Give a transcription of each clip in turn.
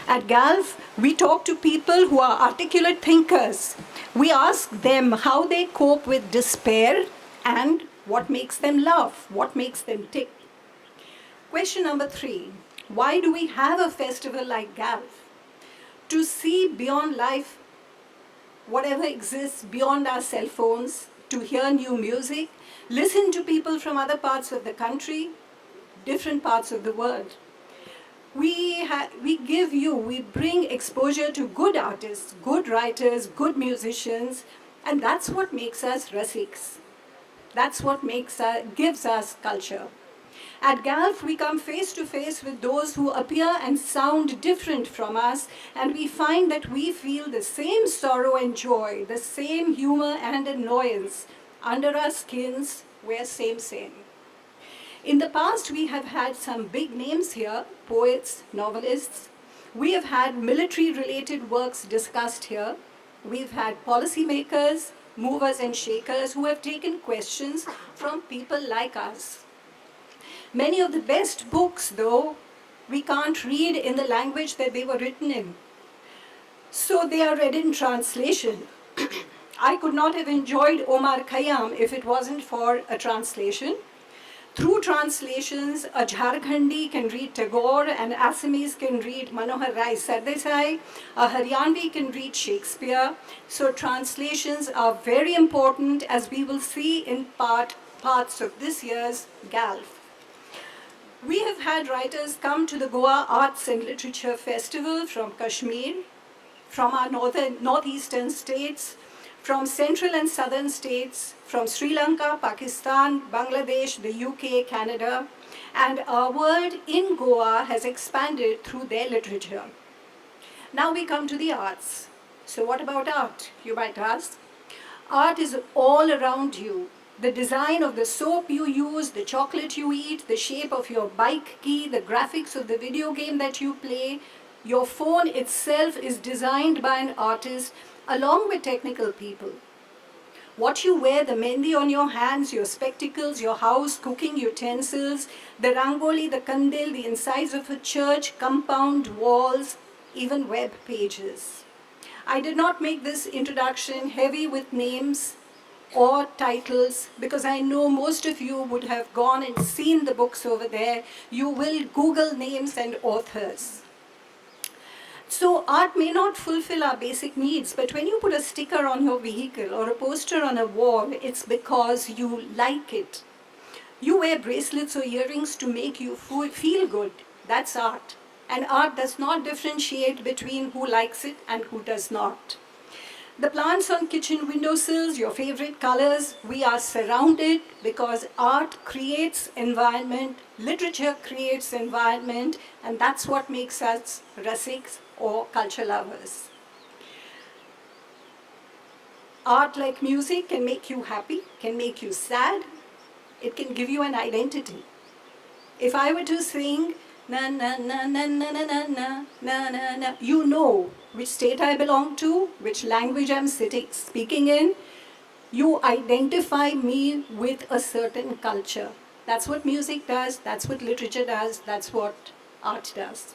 At GALF, we talk to people who are articulate thinkers. We ask them how they cope with despair and what makes them laugh, what makes them tick. Question number 3, why do we have a festival like GALF? To see beyond life, whatever exists beyond our cell phones, to hear new music, listen to people from other parts of the country, different parts of the world. We bring exposure to good artists, good writers, good musicians, and that's what makes us rasiks. That's what gives us culture. At GALF, we come face to face with those who appear and sound different from us, and we find that we feel the same sorrow and joy, the same humor and annoyance. Under our skins, we're same. In the past, we have had some big names here, poets, novelists. We have had military-related works discussed here. We've had policymakers, movers and shakers who have taken questions from people like us. Many of the best books, though, we can't read in the language that they were written in. So they are read in translation. I could not have enjoyed Omar Khayyam if it wasn't for a translation. Through translations, a Jharkhandi can read Tagore, an Assamese can read Manohar Rai Sardesai, a Haryanvi can read Shakespeare. So translations are very important, as we will see in parts of this year's GALF. We have had writers come to the Goa Arts and Literature Festival from Kashmir, from our northeastern states, from central and southern states, from Sri Lanka, Pakistan, Bangladesh, the UK, Canada, and our world in Goa has expanded through their literature. Now we come to the arts. So what about art, you might ask? Art is all around you. The design of the soap you use, the chocolate you eat, the shape of your bike key, the graphics of the video game that you play, your phone itself is designed by an artist along with technical people. What you wear, the mehndi on your hands, your spectacles, your house, cooking utensils, the rangoli, the kandil, the insides of a church, compound walls, even web pages. I did not make this introduction heavy with names or titles because I know most of you would have gone and seen the books over there. You will Google names and authors. So art may not fulfill our basic needs, but when you put a sticker on your vehicle or a poster on a wall, it's because you like it. You wear bracelets or earrings to make you feel good. That's art. And art does not differentiate between who likes it and who does not. The plants on kitchen windowsills, your favorite colors, we are surrounded because art creates environment, literature creates environment, and that's what makes us rasiks or culture lovers. Art, like music, can make you happy, can make you sad, it can give you an identity. If I were to sing na na na na na na na na na na na, you know which state I belong to, which language I'm speaking in. You identify me with a certain culture. That's what music does, that's what literature does, that's what art does.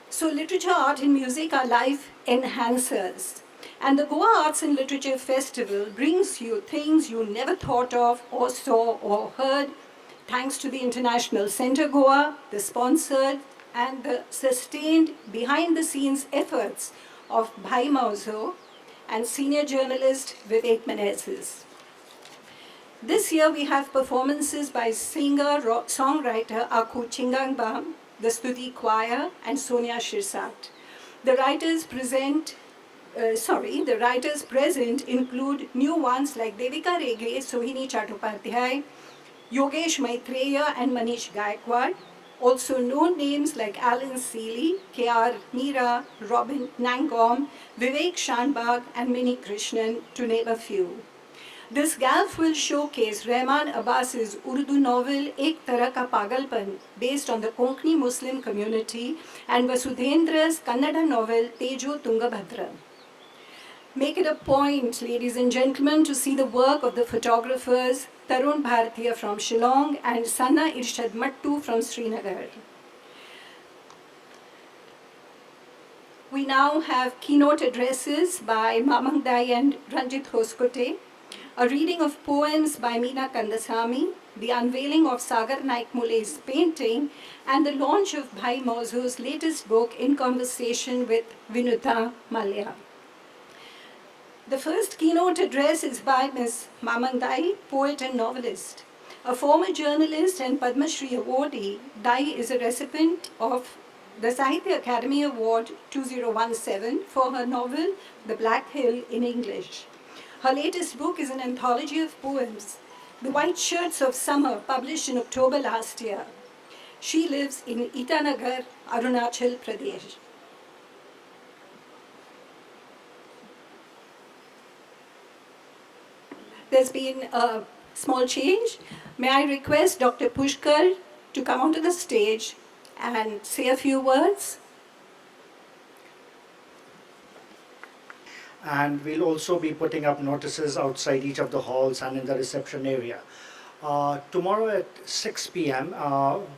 So literature, art and music are life enhancers. And the Goa Arts and Literature Festival brings you things you never thought of or saw or heard, thanks to the International Centre Goa, the sponsored and the sustained behind-the-scenes efforts of Bhai Mauzo and senior journalist Vivek Menezes. This year we have performances by singer-songwriter Aku Chingangbam, the Stuti Choir, and Sonia Shirsat. The writers present include new ones like Devika Reghe, Sohini Chattopadhyay, Yogesh Maitreya and Manish Gaikwad. Also known names like Alan Seeley, K.R. Meera, Robin Nangom, Vivek Shanbag and Mini Krishnan, to name a few. This GALF will showcase Rehman Abbas's Urdu novel Ek Tarah Ka Pagalpan, based on the Konkani Muslim community, and Vasudhendra's Kannada novel Tejo Tungabhadra. Make it a point, ladies and gentlemen, to see the work of the photographers Tarun Bhartiya from Shillong and Sanna Irshad Mattu from Srinagar. we now have keynote addresses by Mamang Dai and Ranjit Hoskote, a reading of poems by Meena Kandasamy, the unveiling of Sagar Naik Mule's painting, and the launch of Bhai Mauzo's latest book, In Conversation with Vinuta Malya. The first keynote address is by Ms. Mamang Dai, poet and novelist. A former journalist and Padma Shri awardee, Dai is a recipient of the Sahitya Academy Award 2017 for her novel The Black Hill in English. Her latest book is an anthology of poems, The White Shirts of Summer, published in October last year. She lives in Itanagar, Arunachal Pradesh. There's been a small change. May I request Dr. Pushkar to come onto the stage and say a few words? And we'll also be putting up notices outside each of the halls and in the reception area. Tomorrow at 6 p.m.,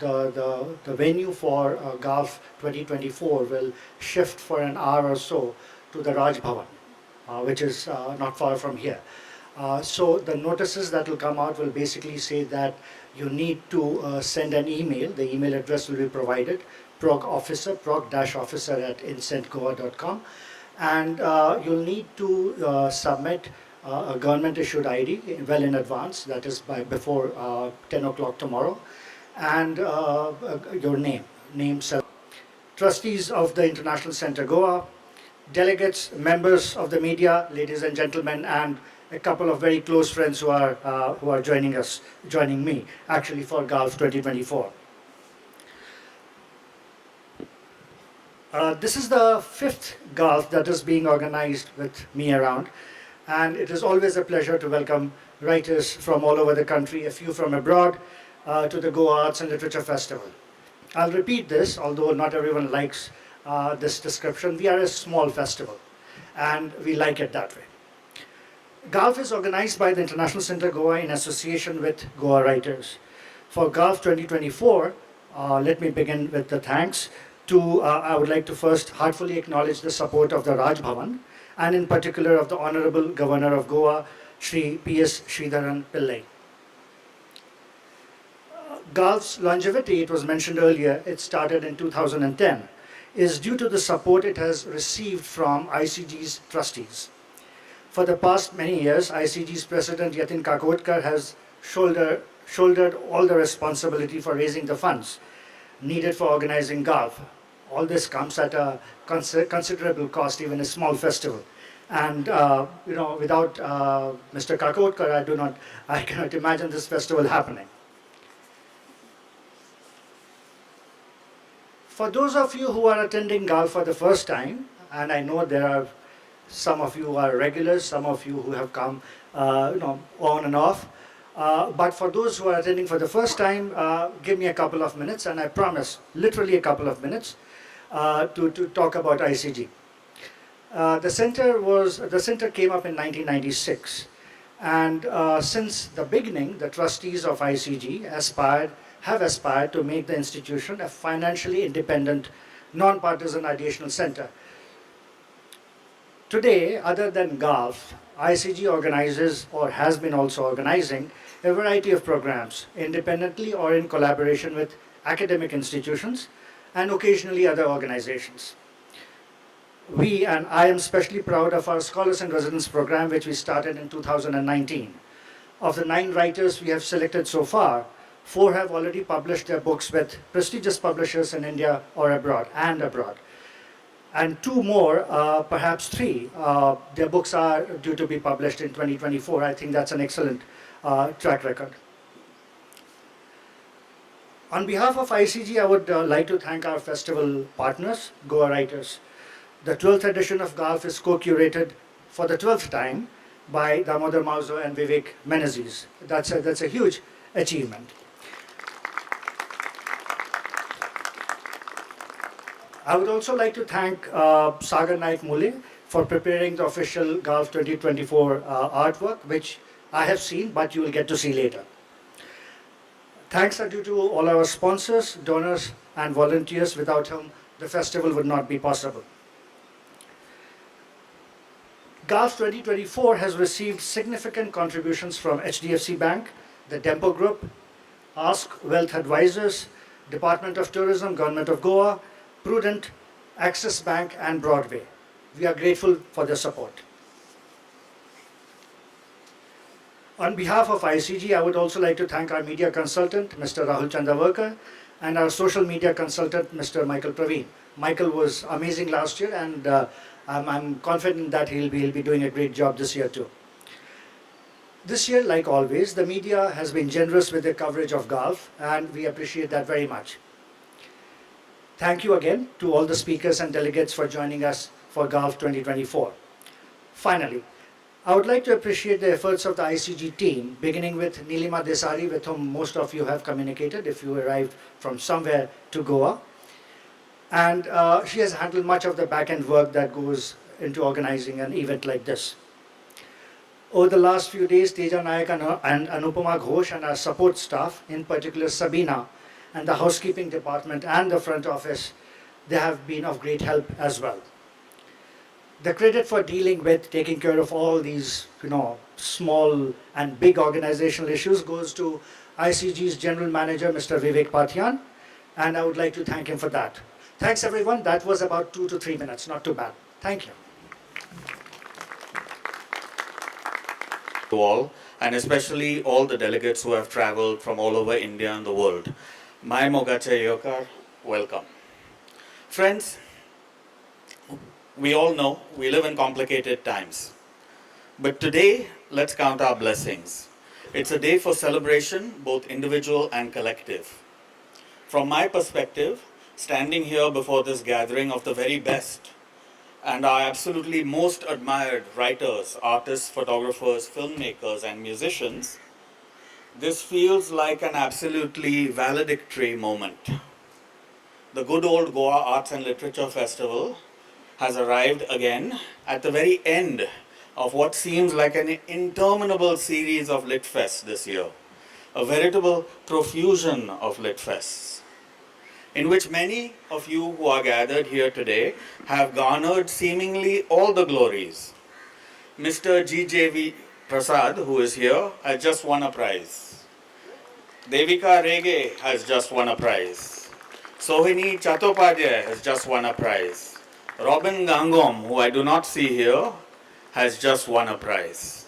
the venue for Golf 2024 will shift for an hour or so to the Raj Bhavan, which is not far from here. So the notices that will come out will basically say that you need to send an email. The email address will be provided, prog-officer@incentgoa.com, and you'll need to submit a government issued ID well in advance, that is by before 10 o'clock tomorrow, and your name, trustees of the International Center Goa, delegates, members of the media, ladies and gentlemen, and a couple of very close friends who are joining me actually for Golf 2024. This is the 5th Golf that is being organized with me around, and it is always a pleasure to welcome writers from all over the country, a few from abroad, to the Goa Arts and Literature Festival. I'll repeat this, although not everyone likes this description. We are a small festival, and we like it that way. Golf is organized by the International Center Goa in association with Goa writers. For Golf 2024, let me begin with the thanks. I would like to first heartfully acknowledge the support of the Raj Bhavan, and in particular of the Honorable Governor of Goa, Shri P.S. Sridharan Pillai. Golf's longevity, it was mentioned earlier, it started in 2010, is due to the support it has received from ICG's trustees. For the past many years, ICG's President Yatin Kakotkar has shouldered all the responsibility for raising the funds needed for organizing Golf. All this comes at a considerable cost, even a small festival. And without Mr. Kakotkar, I cannot imagine this festival happening. For those of you who are attending Golf for the first time, and I know there are some of you who are regulars, some of you who have come on and off. But for those who are attending for the first time, give me a couple of minutes, and I promise, literally a couple of minutes, to talk about ICG. The center came up in 1996, and since the beginning, the trustees of ICG have aspired to make the institution a financially independent, non-partisan ideational center. Today, other than Golf, ICG organizes or has been also organizing a variety of programs, independently or in collaboration with academic institutions and occasionally other organizations. And I am especially proud of our Scholars in Residence program, which we started in 2019. Of the 9 writers we have selected so far, 4 have already published their books with prestigious publishers in India or abroad. And 2 more, perhaps 3, their books are due to be published in 2024. I think that's an excellent track record. On behalf of ICG, I would like to thank our festival partners, Goa Writers. The 12th edition of Golf is co-curated for the 12th time by Damodar Mauzo and Vivek Menezes. That's a huge achievement. I would also like to thank Sagar Naik Mule for preparing the official Golf 2024 artwork, which I have seen, but you will get to see later. Thanks are due to all our sponsors, donors, and volunteers, without whom the festival would not be possible. Gulf 2024 has received significant contributions from HDFC Bank, the Tempo Group, Ask Wealth Advisors, Department of Tourism, Government of Goa, Prudent, Axis Bank, and Broadway. We are grateful for their support. On behalf of ICG, I would also like to thank our media consultant, Mr. Rahul Chandavarkar, and our social media consultant, Mr. Michael Praveen. Michael was amazing last year, and I'm confident that he'll be doing a great job this year too. This year, like always, the media has been generous with their coverage of golf, and we appreciate that very much. Thank you again to all the speakers and delegates for joining us for Golf 2024. Finally, I would like to appreciate the efforts of the ICG team, beginning with Nilima Desari, with whom most of you have communicated if you arrived from somewhere to Goa. And she has handled much of the back-end work that goes into organizing an event like this. Over the last few days, Teja Nayak and Anupama Ghosh and our support staff, in particular Sabina, and the housekeeping department and the front office, they have been of great help as well. The credit for dealing with taking care of all these, small and big organizational issues goes to ICG's General Manager, Mr. Vivek Pathian, and I would like to thank him for that. Thanks everyone. That was about 2 to 3 minutes, not too bad. Thank you. To all, and especially all the delegates who have traveled from all over India and the world. Mai Mogache Yokar, welcome. Friends, we all know we live in complicated times. But today, let's count our blessings. It's a day for celebration, both individual and collective. From my perspective, standing here before this gathering of the very best and our absolutely most admired writers, artists, photographers, filmmakers, and musicians, this feels like an absolutely valedictory moment. The good old Goa Arts and Literature Festival has arrived again at the very end of what seems like an interminable series of Lit Fests this year, a veritable profusion of Lit Fests, in which many of you who are gathered here today have garnered seemingly all the glories. Mr. G.J.V. Prasad, who is here, has just won a prize. Devika Rege has just won a prize. Sohini Chattopadhyay has just won a prize. Robin Gangom, who I do not see here, has just won a prize.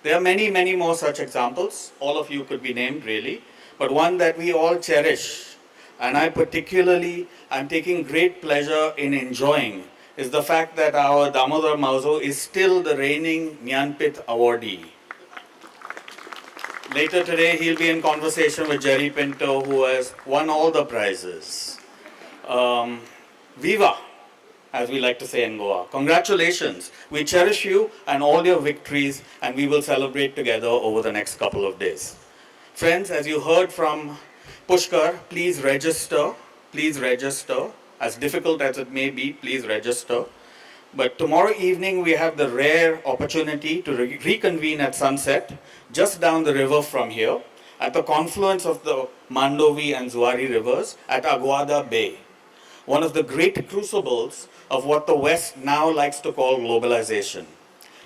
There are many, many more such examples. All of you could be named, really. But one that we all cherish, and I particularly am taking great pleasure in enjoying, is the fact that our Damodar Mauzo is still the reigning Jnanpith awardee. Later today, he'll be in conversation with Jerry Pinto, who has won all the prizes. Viva, as we like to say in Goa. Congratulations. We cherish you and all your victories, and we will celebrate together over the next couple of days. Friends, as you heard from Pushkar, please register, as difficult as it may be, please register. But tomorrow evening we have the rare opportunity to reconvene at sunset, just down the river from here, at the confluence of the Mandovi and Zuari rivers at Aguada Bay, one of the great crucibles of what the West now likes to call globalization.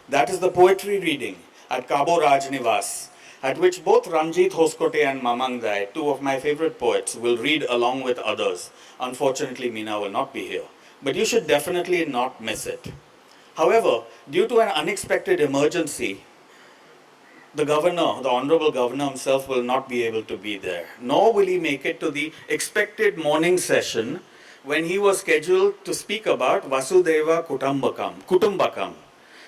That is the poetry reading at Cabo Rajnivas, at which both Ranjit Hoskote and Mamang Dai, two of my favorite poets, will read along with others. Unfortunately, Meena will not be here, but you should definitely not miss it. However, due to an unexpected emergency, the governor, the Honorable Governor himself, will not be able to be there, nor will he make it to the expected morning session when he was scheduled to speak about Vasudeva Kutumbakam,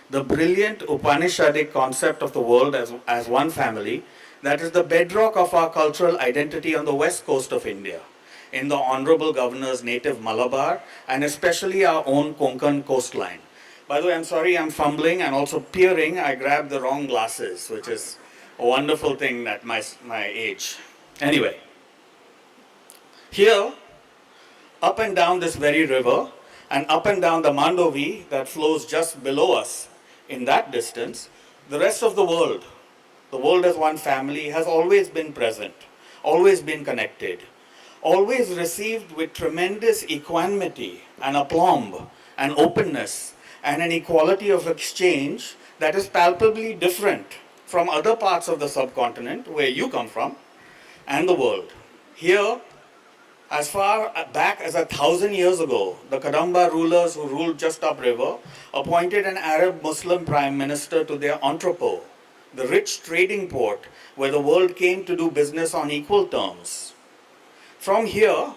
the brilliant Upanishadic concept of the world as one family that is the bedrock of our cultural identity on the west coast of India, in the Honorable Governor's native Malabar, and especially our own Konkan coastline. By the way, I'm sorry I'm fumbling and also peering. I grabbed the wrong glasses, which is a wonderful thing at my age. Anyway, here, up and down this very river, and up and down the Mandovi that flows just below us, in that distance, the rest of the world as one family, has always been present, always been connected, always received with tremendous equanimity and aplomb and openness and an equality of exchange that is palpably different from other parts of the subcontinent where you come from and the world. Here, as far back as 1,000 years ago, the Kadamba rulers who ruled just upriver appointed an Arab Muslim prime minister to their entrepot, the rich trading port where the world came to do business on equal terms. From here,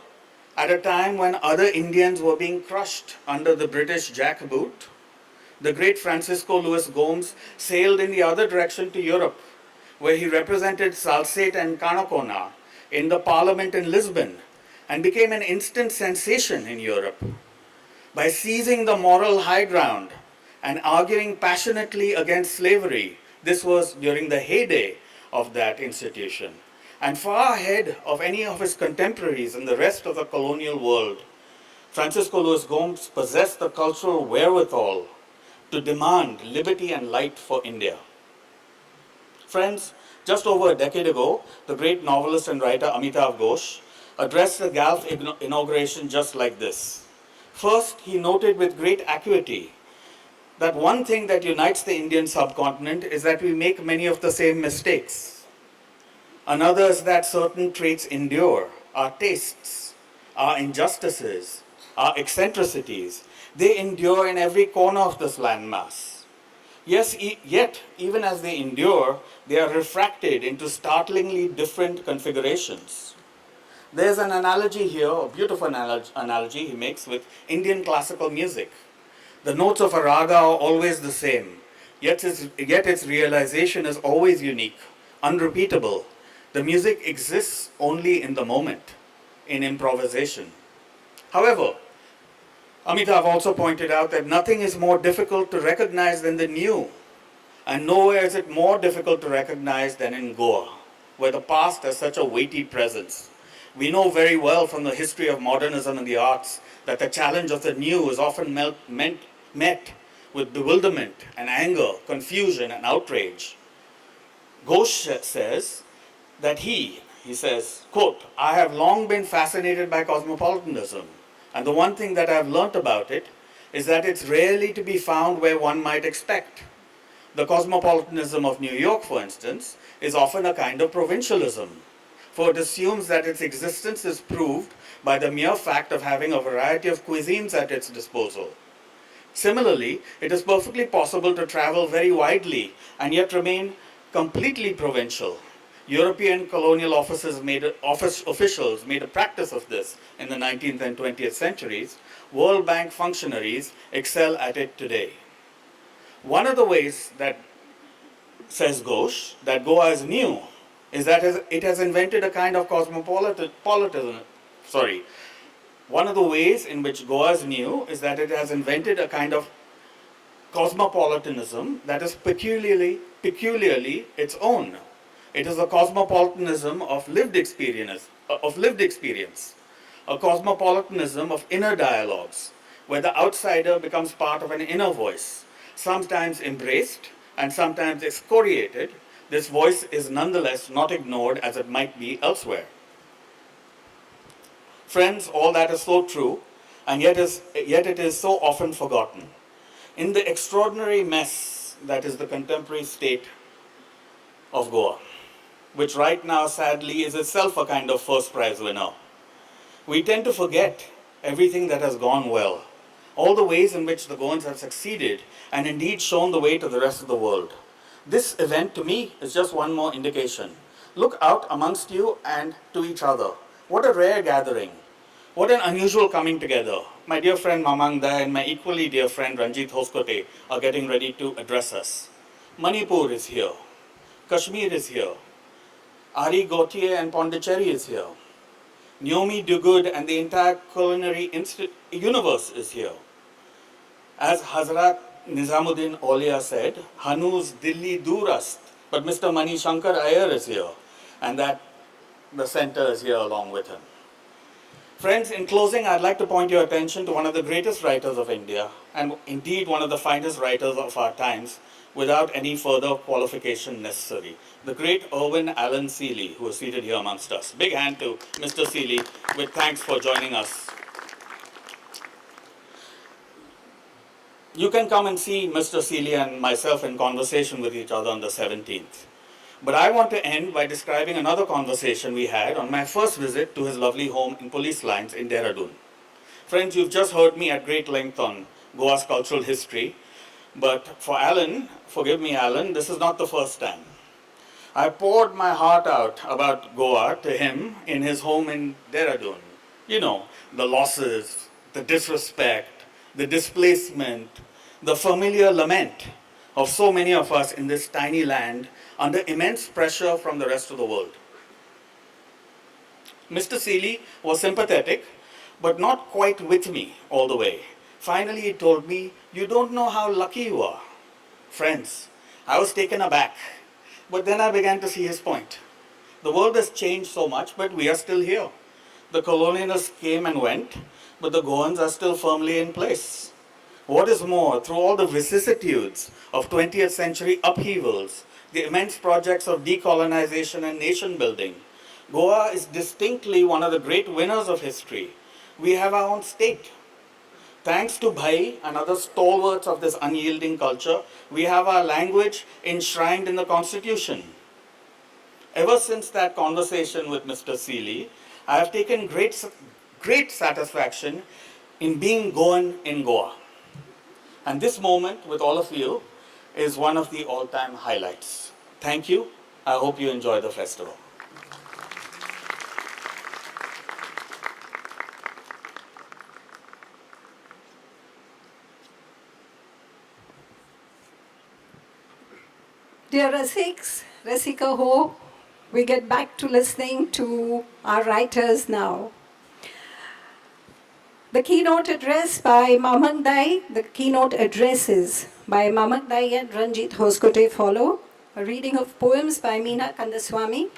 at a time when other Indians were being crushed under the British jackboot, the great Francisco Louis Gomes sailed in the other direction to Europe, where he represented Salsette and Canacona in the parliament in Lisbon and became an instant sensation in Europe. By seizing the moral high ground and arguing passionately against slavery, this was during the heyday of that institution, and far ahead of any of his contemporaries in the rest of the colonial world, Francisco Louis Gomes possessed the cultural wherewithal to demand liberty and light for India. Friends, just over a decade ago, the great novelist and writer Amitav Ghosh addressed the Gulf inauguration just like this. First, he noted with great acuity that one thing that unites the Indian subcontinent is that we make many of the same mistakes. Another is that certain traits endure, our tastes, our injustices, our eccentricities. They endure in every corner of this landmass. Yes, yet, even as they endure, they are refracted into startlingly different configurations. There's an analogy here, a beautiful analogy he makes with Indian classical music. The notes of a raga are always the same, yet its realization is always unique, unrepeatable. The music exists only in the moment, in improvisation. However, Amitav also pointed out that nothing is more difficult to recognize than the new, and nowhere is it more difficult to recognize than in Goa, where the past has such a weighty presence. We know very well from the history of modernism and the arts that the challenge of the new is often met with bewilderment and anger, confusion and outrage. Ghosh says that he says, quote, "I have long been fascinated by cosmopolitanism, and the one thing that I've learnt about it is that it's rarely to be found where one might expect. The cosmopolitanism of New York, for instance, is often a kind of provincialism, for it assumes that its existence is proved by the mere fact of having a variety of cuisines at its disposal. Similarly, it is perfectly possible to travel very widely and yet remain completely provincial. European colonial officials made a practice of this in the 19th and 20th centuries. World Bank functionaries excel at it today. One of the ways that, says Ghosh, that Goa is new is that it has invented a kind of One of the ways in which Goa is new is that it has invented a kind of cosmopolitanism that is peculiarly its own. It is a cosmopolitanism of lived experience, a cosmopolitanism of inner dialogues, where the outsider becomes part of an inner voice, sometimes embraced and sometimes excoriated. This voice is nonetheless not ignored as it might be elsewhere. Friends, all that is so true, and yet it is so often forgotten. In the extraordinary mess that is the contemporary state of Goa, which right now sadly is itself a kind of first prize winner, we tend to forget everything that has gone well, all the ways in which the Goans have succeeded and indeed shown the way to the rest of the world. This event to me is just one more indication. Look out amongst you and to each other. What a rare gathering. What an unusual coming together. My dear friend Mamang Da and my equally dear friend Ranjit Hoskote are getting ready to address us. Manipur is here. Kashmir is here. Ari Gautier and Pondicherry is here. Naomi Duguid and the entire culinary universe is here. As Hazrat Nizamuddin Aulia said, Hanu's Dilli Durast, but Mr. Mani Shankar Iyer is here, and that the center is here along with him. Friends, in closing, I'd like to point your attention to one of the greatest writers of India, and indeed one of the finest writers of our times, without any further qualification necessary. The great Irwin Allen Seeley, who is seated here amongst us. Big hand to Mr. Seeley, with thanks for joining us. You can come and see Mr. Seeley and myself in conversation with each other on the 17th. But I want to end by describing another conversation we had on my first visit to his lovely home in Police Lines in Dehradun. Friends, you've just heard me at great length on Goa's cultural history, but for Alan, forgive me Alan, this is not the first time. I poured my heart out about Goa to him in his home in Dehradun. You know, the losses, the disrespect, the displacement, the familiar lament of so many of us in this tiny land under immense pressure from the rest of the world. Mr. Seeley was sympathetic, but not quite with me all the way. Finally, he told me, "You don't know how lucky you are." Friends, I was taken aback, but then I began to see his point. The world has changed so much, but we are still here. The colonialists came and went, but the Goans are still firmly in place. What is more, through all the vicissitudes of 20th century upheavals, the immense projects of decolonization and nation building, Goa is distinctly one of the great winners of history. We have our own state. Thanks to Bhai and other stalwarts of this unyielding culture, we have our language enshrined in the Constitution. Ever since that conversation with Mr. Seeley, I have taken great satisfaction in being Goan in Goa. And this moment with all of you is one of the all-time highlights. Thank you. I hope you enjoy the festival. Dear Rasiks, Rasika Ho, we get back to listening to our writers now. The keynote address by Mamang Dai, the keynote addresses by Mamang Dai and Ranjit Hoskote follow. A reading of poems by Meena Kandaswamy.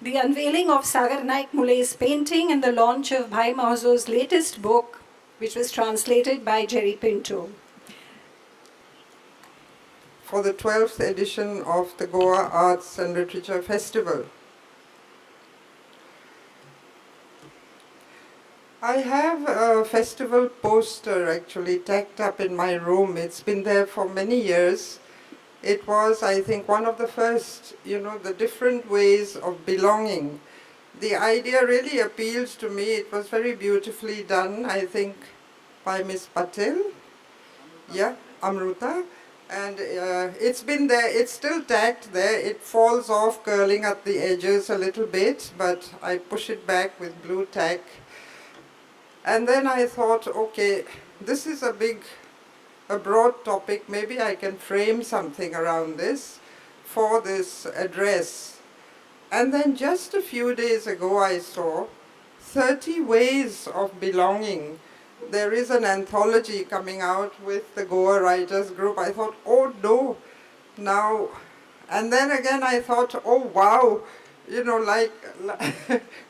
The unveiling of Sagar Naik Mule's painting and the launch of Bhai Mahazo's latest book, which was translated by Jerry Pinto. For the 12th edition of the Goa Arts and Literature Festival. I have a festival poster actually tacked up in my room. It's been there for many years. It was, I think, one of the first, the different ways of belonging. The idea really appealed to me. It was very beautifully done, I think, by Miss Patel. Yeah, Amruta. And it's been there, it's still tacked there. It falls off, curling at the edges a little bit, but I push it back with blue tack. And then I thought, okay, this is a broad topic. Maybe I can frame something around this for this address. And then just a few days ago I saw 30 Ways of Belonging. There is an anthology coming out with the Goa Writers Group. I thought, oh no, now, and then again I thought, oh wow, like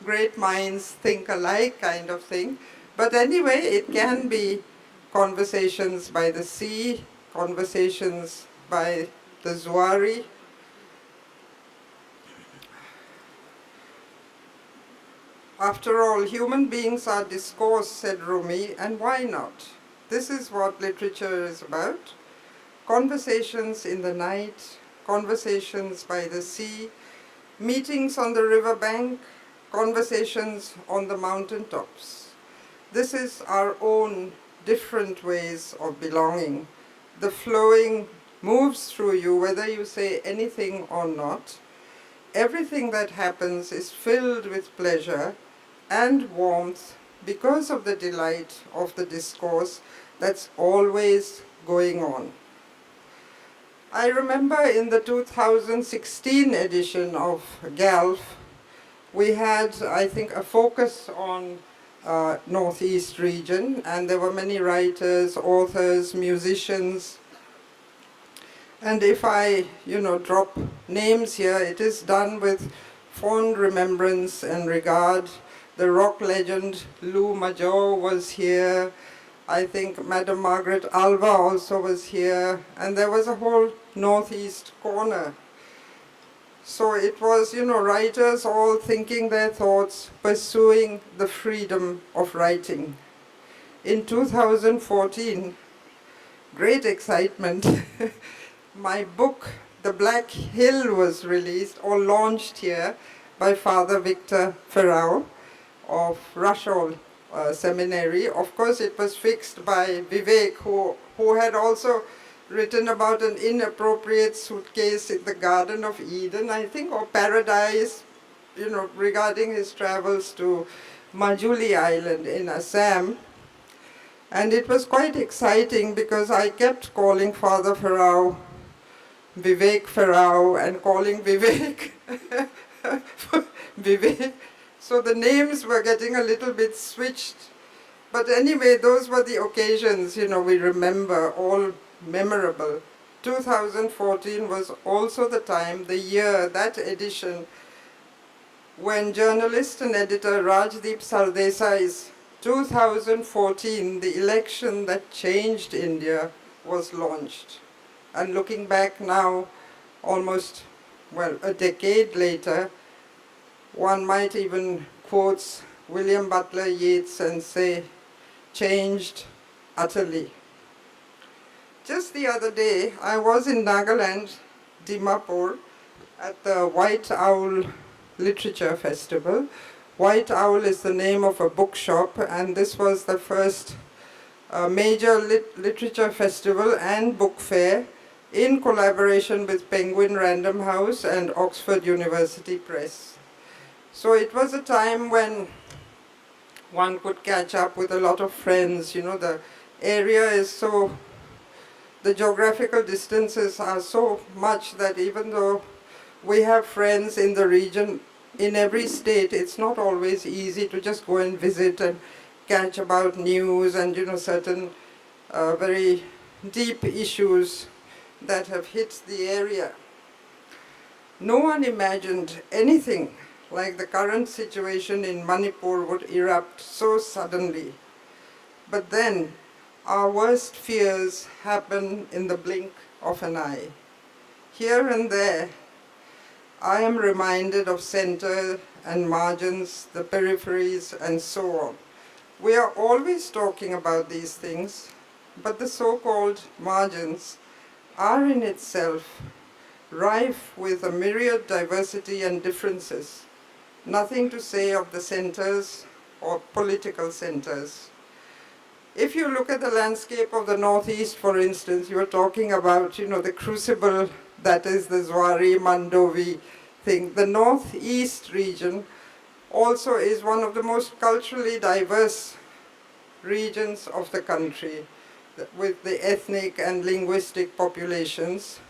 great minds think alike kind of thing. But anyway, it can be conversations by the sea, conversations by the Zuari. After all, human beings are discourse, said Rumi, and why not? This is what literature is about. Conversations in the night, conversations by the sea, meetings on the riverbank, conversations on the mountaintops. This is our own different ways of belonging. The flowing moves through you, whether you say anything or not. Everything that happens is filled with pleasure and warmth because of the delight of the discourse that's always going on. I remember in the 2016 edition of GALF, we had, I think, a focus on Northeast region, and there were many writers, authors, musicians. And if I, drop names here, it is done with fond remembrance and regard. The rock legend Lou Major was here. I think Madame Margaret Alva also was here. And there was a whole Northeast corner. So it was, writers all thinking their thoughts, pursuing the freedom of writing. In 2014, great excitement, my book, The Black Hill, was released or launched here by Father Victor Ferrao of Rushall Seminary. Of course, it was fixed by Vivek, who had also written about an inappropriate suitcase in the Garden of Eden, I think, or Paradise, you know, regarding his travels to Majuli Island in Assam. And it was quite exciting because I kept calling Father Ferrao Vivek Ferrao and calling Vivek Vivek. So the names were getting a little bit switched. But anyway, those were the occasions, you know, we remember, all memorable. 2014 was also the time, the year, that edition, when journalist and editor Rajdeep Sardesai's 2014, the election that changed India, was launched. And looking back now, almost, well, a decade later, one might even quote William Butler Yeats and say, changed utterly. Just the other day, I was in Nagaland, Dimapur, at the White Owl Literature Festival. White Owl is the name of a bookshop, and this was the first major literature festival and book fair in collaboration with Penguin Random House and Oxford University Press. So it was a time when one could catch up with a lot of friends. You know, the area is so, the geographical distances are so much that even though we have friends in the region, in every state, it's not always easy to just go and visit and catch about news and, you know, certain very deep issues that have hit the area. No one imagined anything like the current situation in Manipur would erupt so suddenly. But then, our worst fears happen in the blink of an eye. Here and there, I am reminded of center and margins, the peripheries, and so on. We are always talking about these things, but the so-called margins are in itself rife with a myriad diversity and differences. Nothing to say of the centers or political centers. If you look at the landscape of the Northeast, for instance, you are talking about, you know, the crucible that is the Zwari Mandovi thing. The Northeast region also is one of the most culturally diverse regions of the country, with the ethnic and linguistic populations.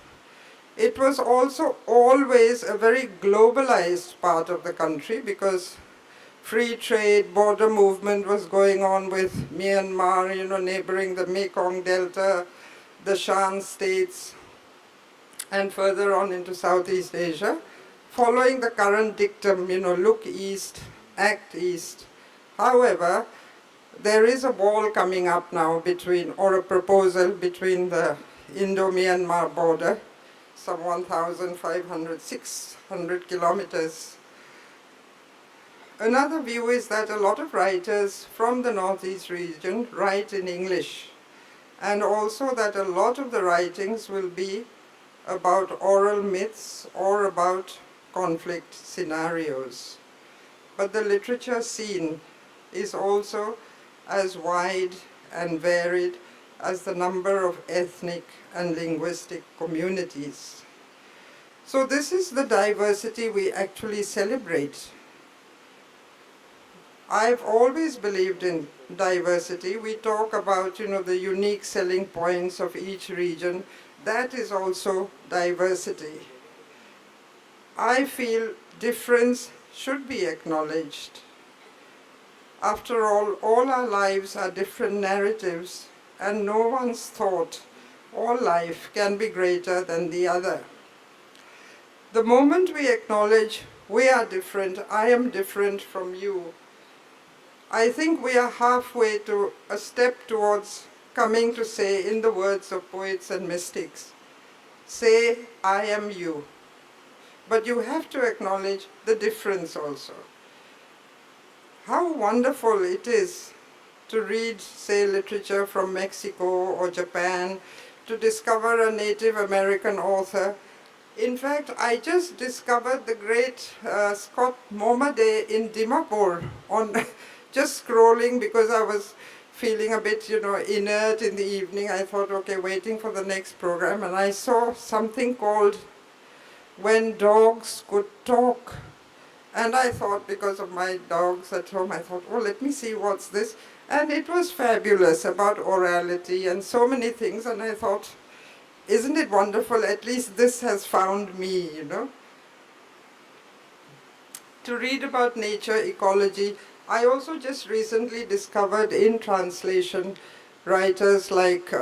It was also always a very globalized part of the country because free trade, border movement was going on with Myanmar, you know, neighboring the Mekong Delta, the Shan states, and further on into Southeast Asia, following the current dictum, you know, look east, act east. However, there is a wall coming up now between, or a proposal between the Indo-Myanmar border, some 1,500, 600 kilometers. Another view is that a lot of writers from the Northeast region write in English, and also that a lot of the writings will be about oral myths or about conflict scenarios. But the literature scene is also as wide and varied as the number of ethnic and linguistic communities. So this is the diversity we actually celebrate. I've always believed in diversity. We talk about, you know, the unique selling points of each region. That is also diversity. I feel difference should be acknowledged. After all our lives are different narratives, and no one's thought or life can be greater than the other. The moment we acknowledge we are different, I am different from you, I think we are halfway to a step towards coming to say, in the words of poets and mystics, say, I am you. But you have to acknowledge the difference also. How wonderful it is to read, say, literature from Mexico or Japan, to discover a Native American author. In fact, I just discovered the great Scott Momaday in Dimapur on just scrolling because I was feeling a bit, inert in the evening. I thought, okay, waiting for the next program, and I saw something called When Dogs Could Talk. And I thought, because of my dogs at home, I thought, oh, let me see what's this. And it was fabulous about orality and so many things, and I thought, isn't it wonderful? At least this has found me, To read about nature, ecology. I also just recently discovered in translation writers like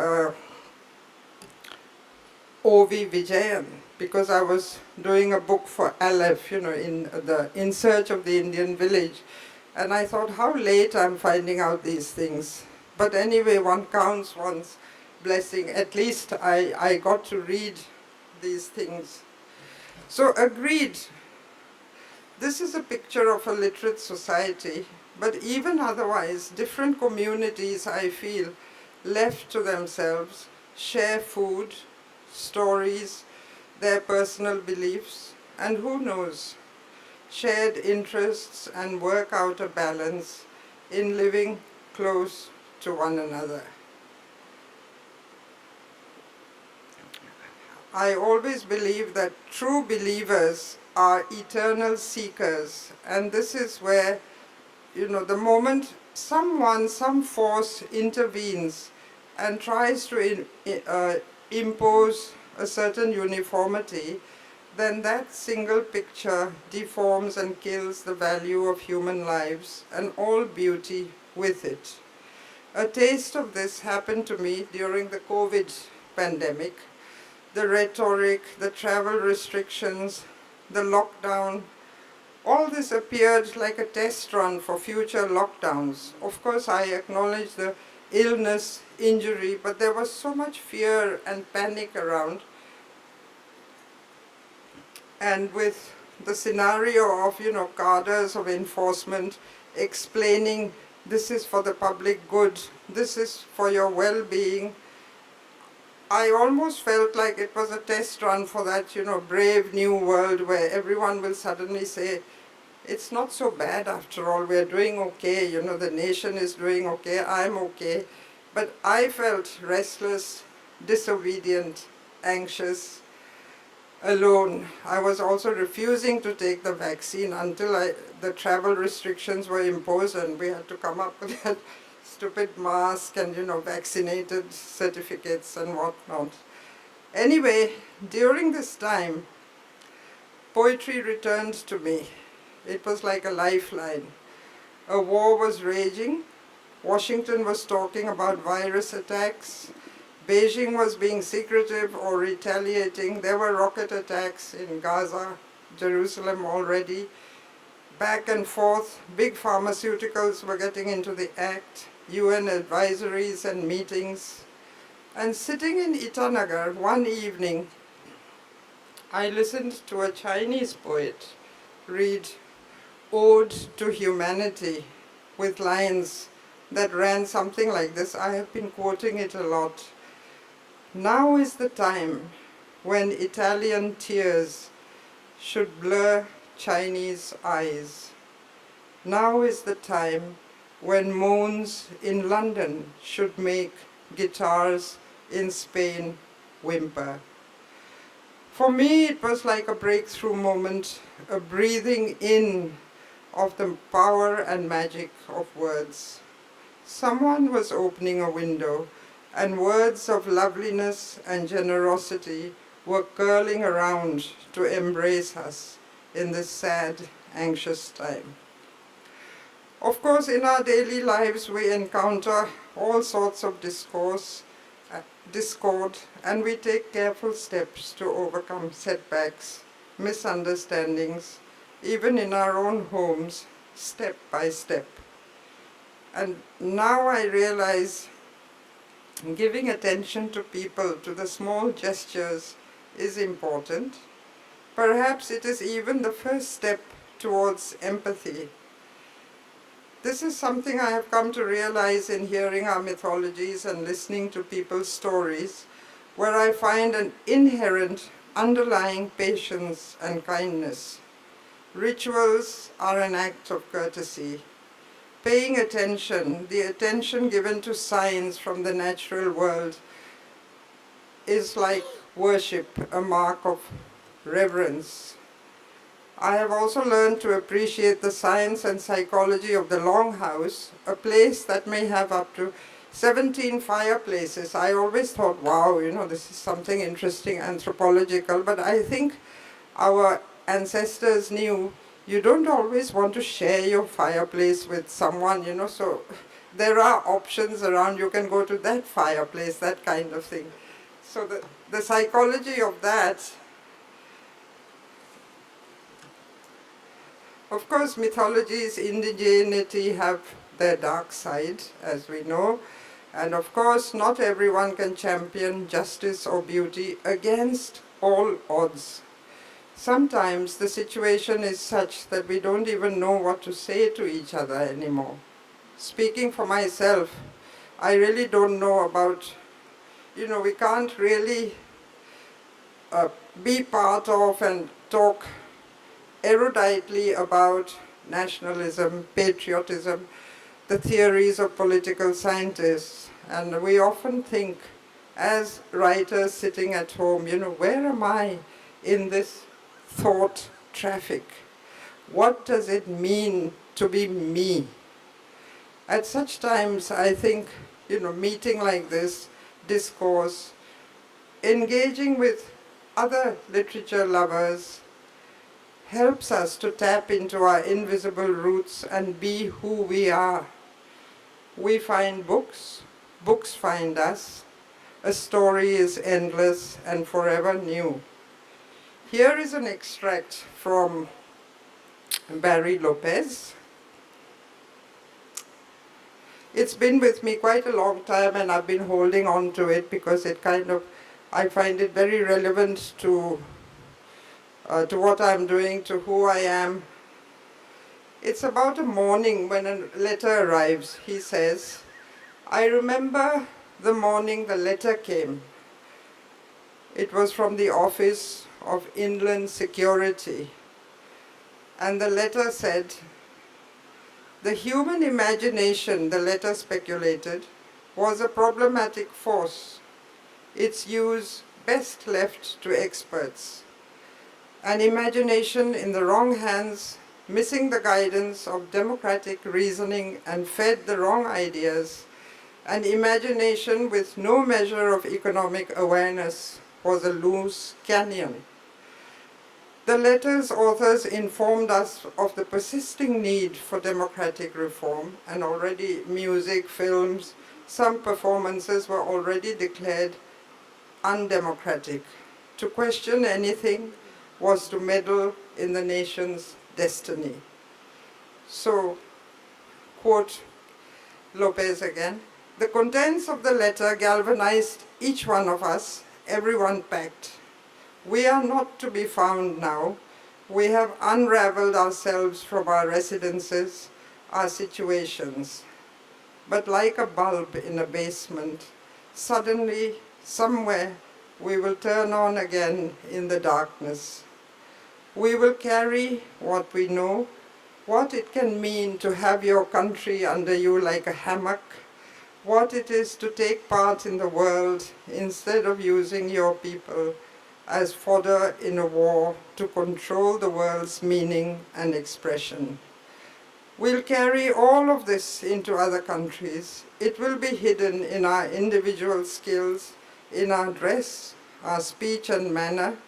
O.V. Vijayan, because I was doing a book for Aleph, in Search of the Indian Village. And I thought, how late I'm finding out these things. But anyway, one counts one's blessing. At least I got to read these things. So agreed, this is a picture of a literate society, but even otherwise, different communities, I feel, left to themselves, share food, stories, their personal beliefs, and who knows, shared interests, and work out a balance in living close to one another. I always believe that true believers are eternal seekers, and this is where, the moment some force intervenes and tries to impose a certain uniformity, then that single picture deforms and kills the value of human lives and all beauty with it. A taste of this happened to me during the COVID pandemic. The rhetoric, the travel restrictions, the lockdown, all this appeared like a test run for future lockdowns. Of course, I acknowledge the illness, injury, but there was so much fear and panic around. And with the scenario of, cadres of enforcement explaining this is for the public good, this is for your well-being, I almost felt like it was a test run for that, brave new world where everyone will suddenly say, it's not so bad after all, we're doing okay, the nation is doing okay, I'm okay. But I felt restless, disobedient, anxious, alone. I was also refusing to take the vaccine until the travel restrictions were imposed and we had to come up with that stupid mask and, vaccinated certificates and whatnot. Anyway, during this time, poetry returned to me. It was like a lifeline. A war was raging. Washington was talking about virus attacks. Beijing was being secretive or retaliating. There were rocket attacks in Gaza, Jerusalem already. Back and forth, big pharmaceuticals were getting into the act, UN advisories and meetings. And sitting in Itanagar one evening, I listened to a Chinese poet read Ode to Humanity with lines that ran something like this. I have been quoting it a lot. Now is the time when Italian tears should blur Chinese eyes. Now is the time when moans in London should make guitars in Spain whimper. For me, it was like a breakthrough moment, a breathing in of the power and magic of words. Someone was opening a window, and words of loveliness and generosity were curling around to embrace us in this sad, anxious time. Of course, in our daily lives, we encounter all sorts of discord, and we take careful steps to overcome setbacks, misunderstandings, even in our own homes, step by step. And now I realize giving attention to people, to the small gestures, is important. Perhaps it is even the first step towards empathy. This is something I have come to realize in hearing our mythologies and listening to people's stories, where I find an inherent underlying patience and kindness. Rituals are an act of courtesy. Paying attention, the attention given to signs from the natural world, is like worship, a mark of reverence. I have also learned to appreciate the science and psychology of the longhouse, a place that may have up to 17 fireplaces. I always thought, wow, this is something interesting, anthropological, but I think our ancestors knew you don't always want to share your fireplace with someone, so there are options around. You can go to that fireplace, that kind of thing. So the psychology of that. Of course, mythologies, indigeneity have their dark side, as we know. And of course, not everyone can champion justice or beauty against all odds. Sometimes the situation is such that we don't even know what to say to each other anymore. Speaking for myself, I really don't know about, we can't really be part of and talk eruditely about nationalism, patriotism, the theories of political scientists. And we often think, as writers sitting at home, where am I in this thought traffic? What does it mean to be me? At such times, I think, meeting like this, discourse, engaging with other literature lovers, helps us to tap into our invisible roots and be who we are. We find books, books find us. A story is endless and forever new. Here is an extract from Barry Lopez. It's been with me quite a long time, and I've been holding on to it because I find it very relevant to what I'm doing, to who I am. It's about a morning when a letter arrives. He says, I remember the morning the letter came. It was from the Office of Inland Security. And the letter said, the human imagination, the letter speculated, was a problematic force. Its use best left to experts. An imagination in the wrong hands, missing the guidance of democratic reasoning and fed the wrong ideas, an imagination with no measure of economic awareness was a loose canyon. The letter's authors informed us of the persisting need for democratic reform, and already music, films, some performances were already declared undemocratic. To question anything was to meddle in the nation's destiny. So, quote Lopez again, the contents of the letter galvanized each one of us, everyone packed. We are not to be found now. We have unraveled ourselves from our residences, our situations. But like a bulb in a basement, suddenly, somewhere, we will turn on again in the darkness. We will carry what we know, what it can mean to have your country under you like a hammock, what it is to take part in the world instead of using your people as fodder in a war to control the world's meaning and expression. We'll carry all of this into other countries. It will be hidden in our individual skills, in our dress, our speech and manner,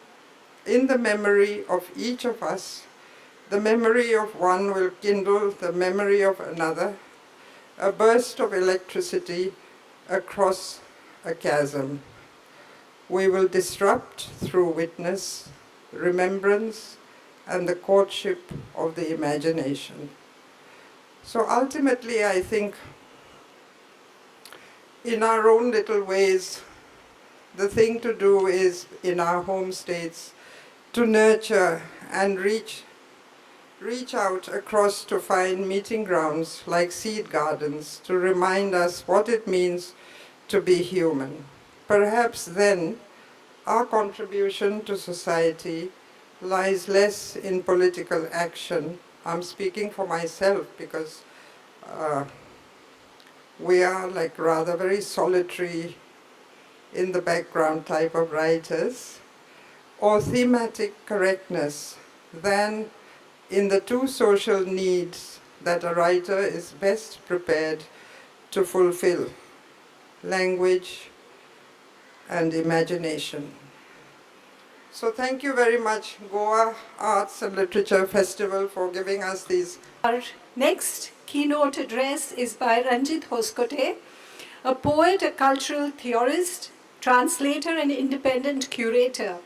in the memory of each of us. The memory of one will kindle the memory of another, a burst of electricity across a chasm. We will disrupt through witness, remembrance, and the courtship of the imagination. So ultimately, I think, in our own little ways, the thing to do is, in our home states, to nurture and reach reach out across to find meeting grounds like seed gardens to remind us what it means to be human. Perhaps then our contribution to society lies less in political action. I'm speaking for myself because we are like rather very solitary in the background type of writers, or thematic correctness than in the two social needs that a writer is best prepared to fulfill: language and imagination. So thank you very much, Goa Arts and Literature Festival, for giving us these. Our next keynote address is by Ranjit Hoskote, a poet, a cultural theorist, translator, and independent curator.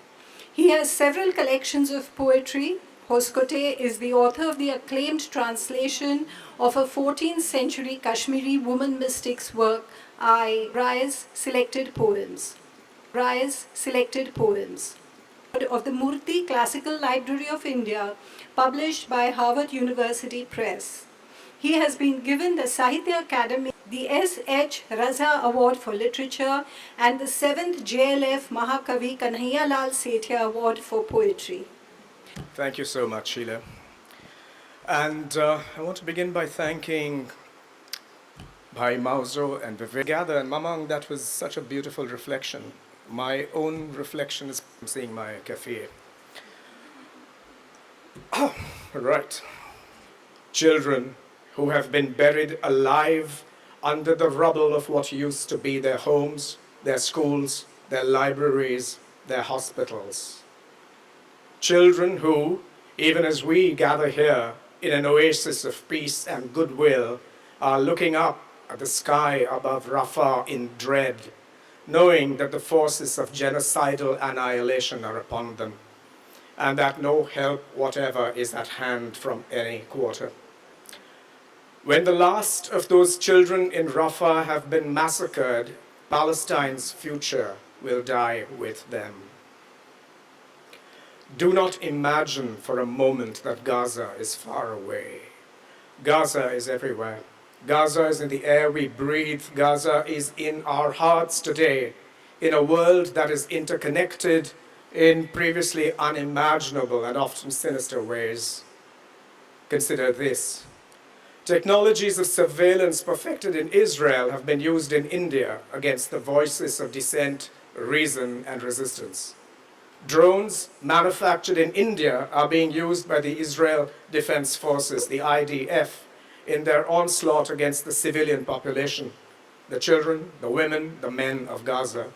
He has several collections of poetry. Hoskote is the author of the acclaimed translation of a 14th century Kashmiri woman mystic's work, I Rise Selected Poems. Rise Selected Poems. Of the Murti Classical Library of India, published by Harvard University Press. He has been given the Sahitya Academy, the S.H. Raza Award for Literature, and the 7th JLF Mahakavi Kanhaiyalal Sethia Award for Poetry. Thank you so much, Sheila. And I want to begin by thanking Bhai Mauzo and Vivek Gather and Mamang. That was such a beautiful reflection. My own reflection is seeing my cafe. Right. Children who have been buried alive under the rubble of what used to be their homes, their schools, their libraries, their hospitals. Children who, even as we gather here in an oasis of peace and goodwill, are looking up at the sky above Rafah in dread, knowing that the forces of genocidal annihilation are upon them, and that no help whatever is at hand from any quarter. When the last of those children in Rafah have been massacred, Palestine's future will die with them. Do not imagine for a moment that Gaza is far away. Gaza is everywhere. Gaza is in the air we breathe. Gaza is in our hearts today, in a world that is interconnected in previously unimaginable and often sinister ways. Consider this. Technologies of surveillance perfected in Israel have been used in India against the voices of dissent, reason, and resistance. Drones manufactured in India are being used by the Israel Defense Forces, the IDF, in their onslaught against the civilian population, the children, the women, the men of Gaza.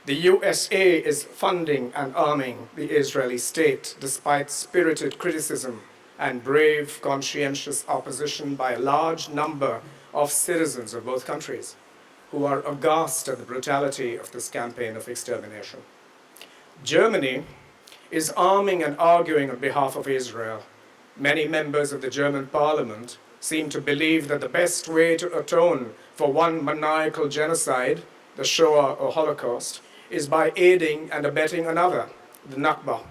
The USA is funding and arming the Israeli state despite spirited criticism and brave, conscientious opposition by a large number of citizens of both countries who are aghast at the brutality of this campaign of extermination. Germany is arming and arguing on behalf of Israel. Many members of the German parliament seem to believe that the best way to atone for one maniacal genocide, the Shoah or Holocaust, is by aiding and abetting another, the Nakba.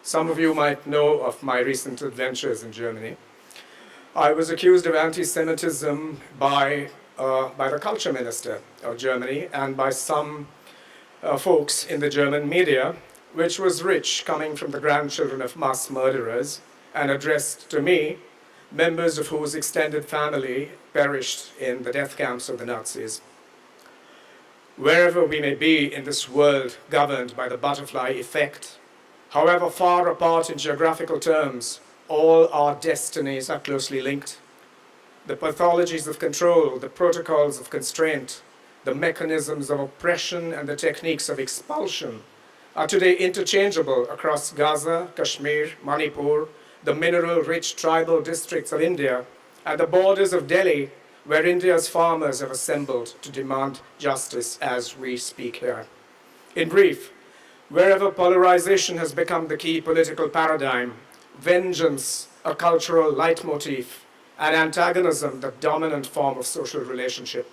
Some of you might know of my recent adventures in Germany. I was accused of anti-Semitism by the culture minister of Germany and by some folks in the German media, which was rich, coming from the grandchildren of mass murderers and addressed to me, members of whose extended family perished in the death camps of the Nazis. Wherever we may be in this world governed by the butterfly effect, however far apart in geographical terms, all our destinies are closely linked. The pathologies of control, the protocols of constraint, the mechanisms of oppression, and the techniques of expulsion are today interchangeable across Gaza, Kashmir, Manipur, the mineral-rich tribal districts of India, and the borders of Delhi, where India's farmers have assembled to demand justice as we speak here. In brief, wherever polarization has become the key political paradigm, vengeance a cultural leitmotif, and antagonism the dominant form of social relationship,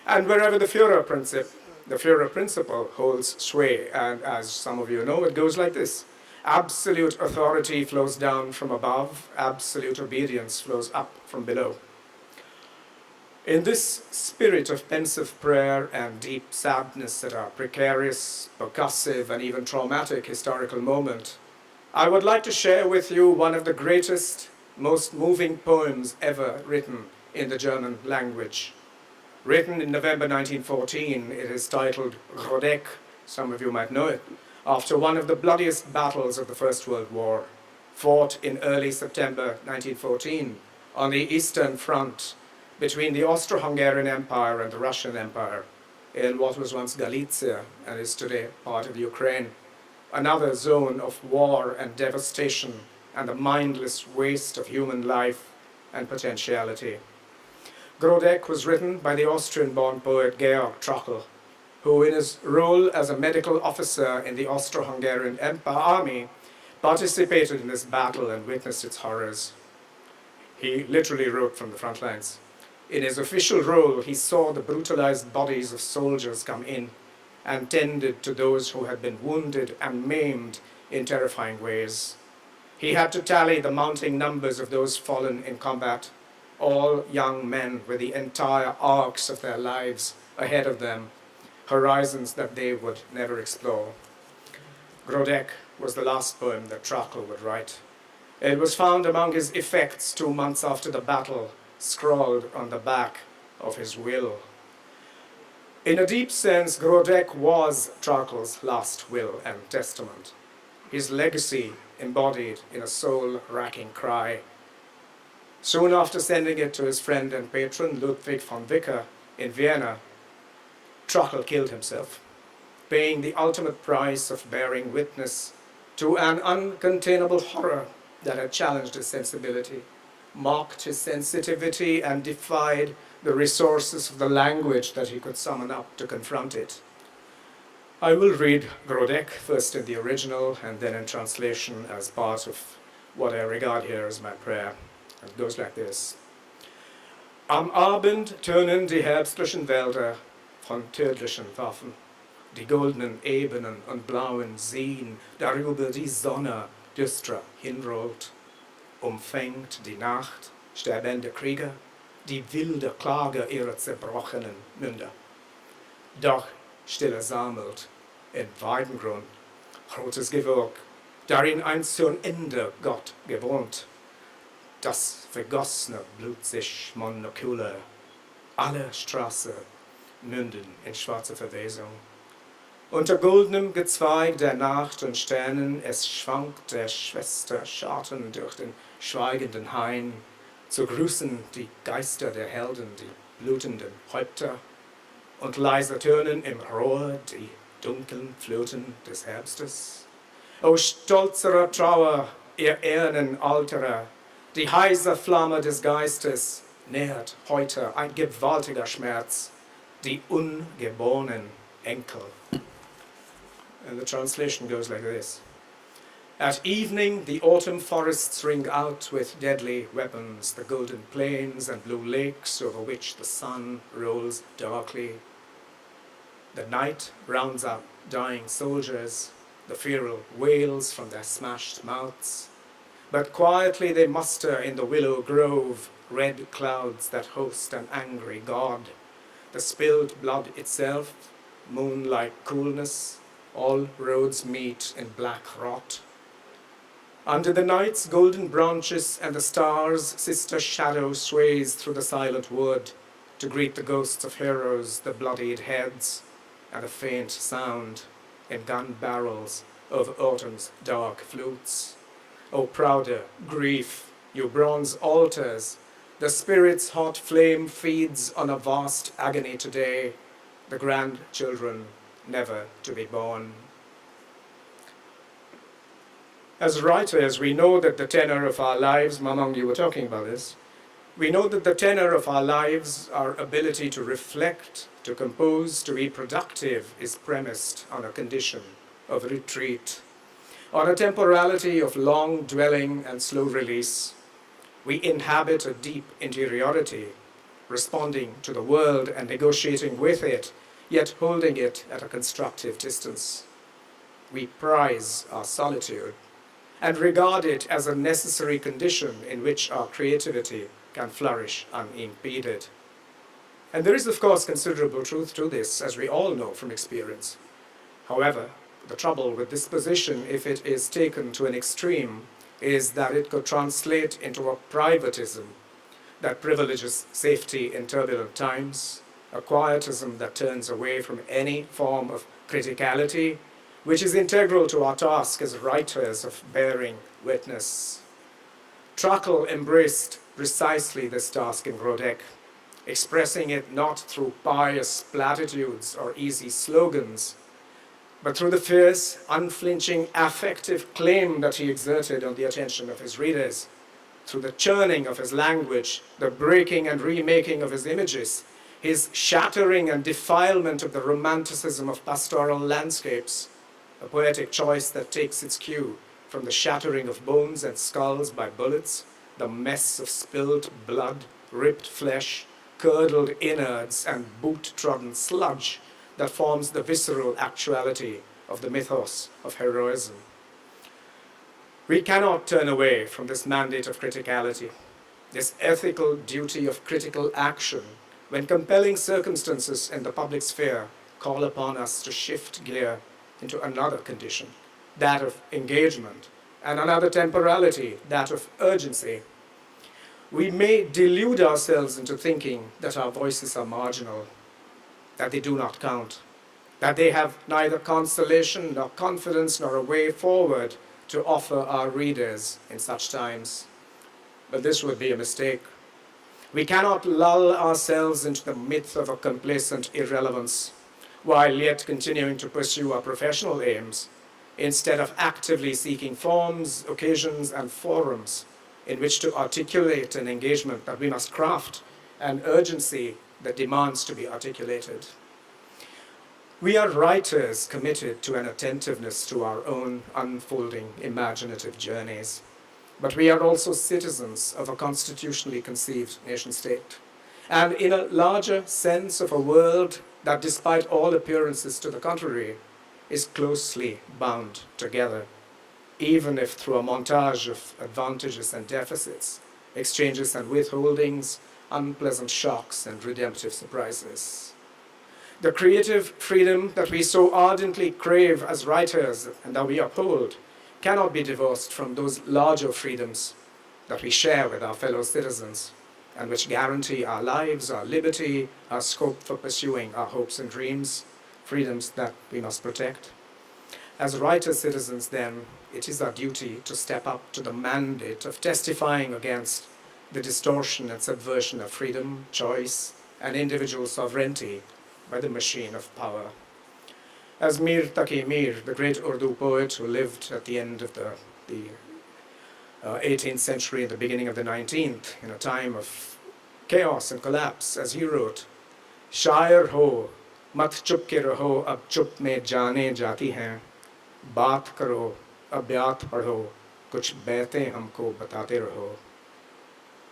and wherever the Führer principle holds sway, and as some of you know, it goes like this: Absolute authority flows down from above, absolute obedience flows up from below. In this spirit of pensive prayer and deep sadness at our precarious, percussive, and even traumatic historical moment, I would like to share with you one of the greatest, most moving poems ever written in the German language. Written in November 1914, it is titled Grodeck, some of you might know it, after one of the bloodiest battles of the First World War, fought in early September 1914 on the Eastern Front between the Austro-Hungarian Empire and the Russian Empire in what was once Galicia and is today part of Ukraine, another zone of war and devastation and the mindless waste of human life and potentiality. Grodeck was written by the Austrian-born poet Georg Trakl, who in his role as a medical officer in the Austro-Hungarian army participated in this battle and witnessed its horrors. He literally wrote from the front lines. In his official role, he saw the brutalized bodies of soldiers come in and tended to those who had been wounded and maimed in terrifying ways. He had to tally the mounting numbers of those fallen in combat, all young men with the entire arcs of their lives ahead of them, horizons that they would never explore. Grodeck was the last poem that Trakl would write. It was found among his effects 2 months after the battle, scrawled on the back of his will. In a deep sense, Grodeck was Trakl's last will and testament, his legacy embodied in a soul-racking cry. Soon after sending it to his friend and patron Ludwig von Wicker in Vienna, Trakl killed himself, paying the ultimate price of bearing witness to an uncontainable horror that had challenged his sensibility, mocked his sensitivity, and defied the resources of the language that he could summon up to confront it. I will read Grodeck first in the original and then in translation as part of what I regard here as my prayer. It goes like this. Am Abend tönen die herbstlichen Wälder von tödlichen Waffen, die goldenen Ebenen und blauen Seen, darüber die Sonne düster hinrollt. Umfängt die Nacht sterbende Krieger, die wilde Klage ihrer zerbrochenen Münder. Doch Stille sammelt in Weidengrund rotes Gewürg, darin einst zum Ende Gott gewohnt. Das vergossene Blut sich Monokule, alle Straße münden in schwarze Verwesung. Unter goldenem Gezweig der Nacht und Sternen, es schwankt der Schwester Schatten durch den schweigenden Hain, zu grüßen die Geister der Helden, die blutenden Häupter, und leise tönen im Rohr die dunklen Flöten des Herbstes. O stolzerer Trauer, ihr ehernen Alterer, die heiße Flamme des Geistes nährt heute ein gewaltiger Schmerz, die ungeborenen Enkel. And the translation goes like this. At evening, the autumn forests ring out with deadly weapons, the golden plains and blue lakes over which the sun rolls darkly. The night rounds up dying soldiers, the feral wails from their smashed mouths. But quietly they muster in the willow grove red clouds that host an angry god. The spilled blood itself, moon-like coolness, all roads meet in black rot. Under the night's golden branches and the stars' sister shadow sways through the silent wood to greet the ghosts of heroes, the bloodied heads, and a faint sound in gun barrels of autumn's dark flutes. O prouder grief, you bronze altars, the spirit's hot flame feeds on a vast agony today, the grandchildren never to be born. As writers, we know that the tenor of our lives, Mamang, you were talking about this, we know that the tenor of our lives, our ability to reflect, to compose, to be productive, is premised on a condition of retreat, on a temporality of long dwelling and slow release. We inhabit a deep interiority, responding to the world and negotiating with it, yet holding it at a constructive distance. We prize our solitude, and regard it as a necessary condition in which our creativity can flourish unimpeded. And there is, of course, considerable truth to this, as we all know from experience. However, the trouble with this position, if it is taken to an extreme, is that it could translate into a privatism that privileges safety in turbulent times, a quietism that turns away from any form of criticality, which is integral to our task as writers of bearing witness. Truckle embraced precisely this task in Rodek, expressing it not through pious platitudes or easy slogans, but through the fierce, unflinching, affective claim that he exerted on the attention of his readers, through the churning of his language, the breaking and remaking of his images, his shattering and defilement of the romanticism of pastoral landscapes, a poetic choice that takes its cue from the shattering of bones and skulls by bullets, the mess of spilled blood, ripped flesh, curdled innards, and boot-trodden sludge that forms the visceral actuality of the mythos of heroism. We cannot turn away from this mandate of criticality, this ethical duty of critical action, when compelling circumstances in the public sphere call upon us to shift gear into another condition, that of engagement, and another temporality, that of urgency. We may delude ourselves into thinking that our voices are marginal, that they do not count, that they have neither consolation nor confidence nor a way forward to offer our readers in such times. But this would be a mistake. We cannot lull ourselves into the myth of a complacent irrelevance, while yet continuing to pursue our professional aims, instead of actively seeking forms, occasions, and forums in which to articulate an engagement that we must craft, an urgency that demands to be articulated. We are writers committed to an attentiveness to our own unfolding imaginative journeys, but we are also citizens of a constitutionally conceived nation-state, and in a larger sense of a world that, despite all appearances to the contrary, is closely bound together, even if through a montage of advantages and deficits, exchanges and withholdings, unpleasant shocks and redemptive surprises. The creative freedom that we so ardently crave as writers and that we uphold cannot be divorced from those larger freedoms that we share with our fellow citizens and which guarantee our lives, our liberty, our scope for pursuing our hopes and dreams, freedoms that we must protect. As writer-citizens, then, it is our duty to step up to the mandate of testifying against the distortion and subversion of freedom, choice, and individual sovereignty by the machine of power. As Mir Taqi Mir, the great Urdu poet who lived at the end of the 18th century and the beginning of the 19th, in a time of chaos and collapse, as he wrote, "Shair ho, mat chup ke raho, ab chup mein jaane jati hain. Baat karo, abyat padho, kuch baitein humko batate raho."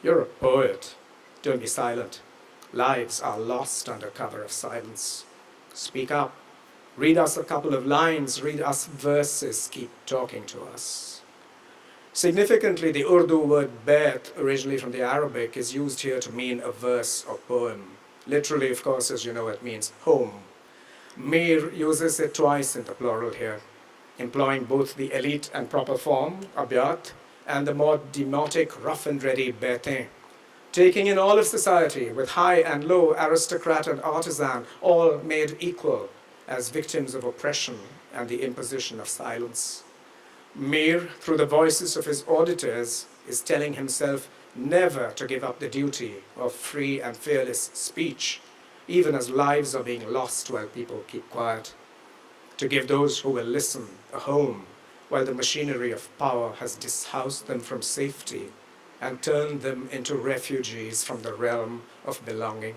You're a poet. Don't be silent. Lives are lost under cover of silence. Speak up. Read us a couple of lines. Read us verses. Keep talking to us. Significantly, the Urdu word bait, originally from the Arabic, is used here to mean a verse or poem. Literally, of course, as you know, it means home. Mir uses it twice in the plural here, employing both the elite and proper form, abyat, and the more demotic, rough and ready baitin, taking in all of society, with high and low, aristocrat and artisan, all made equal as victims of oppression and the imposition of silence. Mir, through the voices of his auditors, is telling himself never to give up the duty of free and fearless speech, even as lives are being lost while people keep quiet, to give those who will listen a home while the machinery of power has dishoused them from safety and turned them into refugees from the realm of belonging.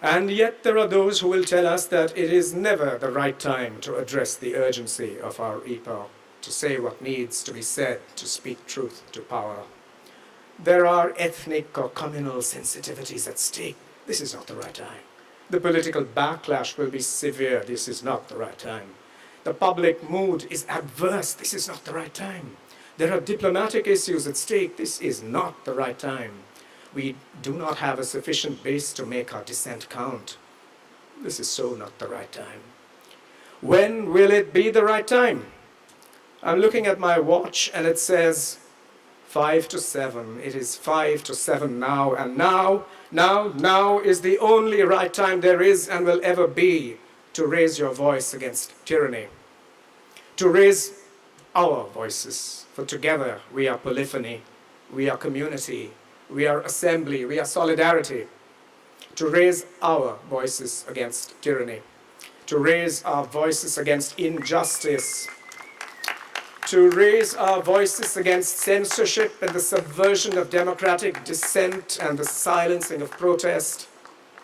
And yet there are those who will tell us that it is never the right time to address the urgency of our epoch, to say what needs to be said, to speak truth to power. There are ethnic or communal sensitivities at stake. This is not the right time. The political backlash will be severe. This is not the right time. The public mood is adverse. This is not the right time. There are diplomatic issues at stake. This is not the right time. We do not have a sufficient base to make our dissent count. This is so not the right time. When will it be the right time? I'm looking at my watch and it says 5 to 7. It is 5 to 7 now, and now is the only right time there is and will ever be to raise your voice against tyranny, to raise our voices, for together we are polyphony, we are community, we are assembly, we are solidarity, to raise our voices against tyranny, to raise our voices against injustice, to raise our voices against censorship and the subversion of democratic dissent and the silencing of protest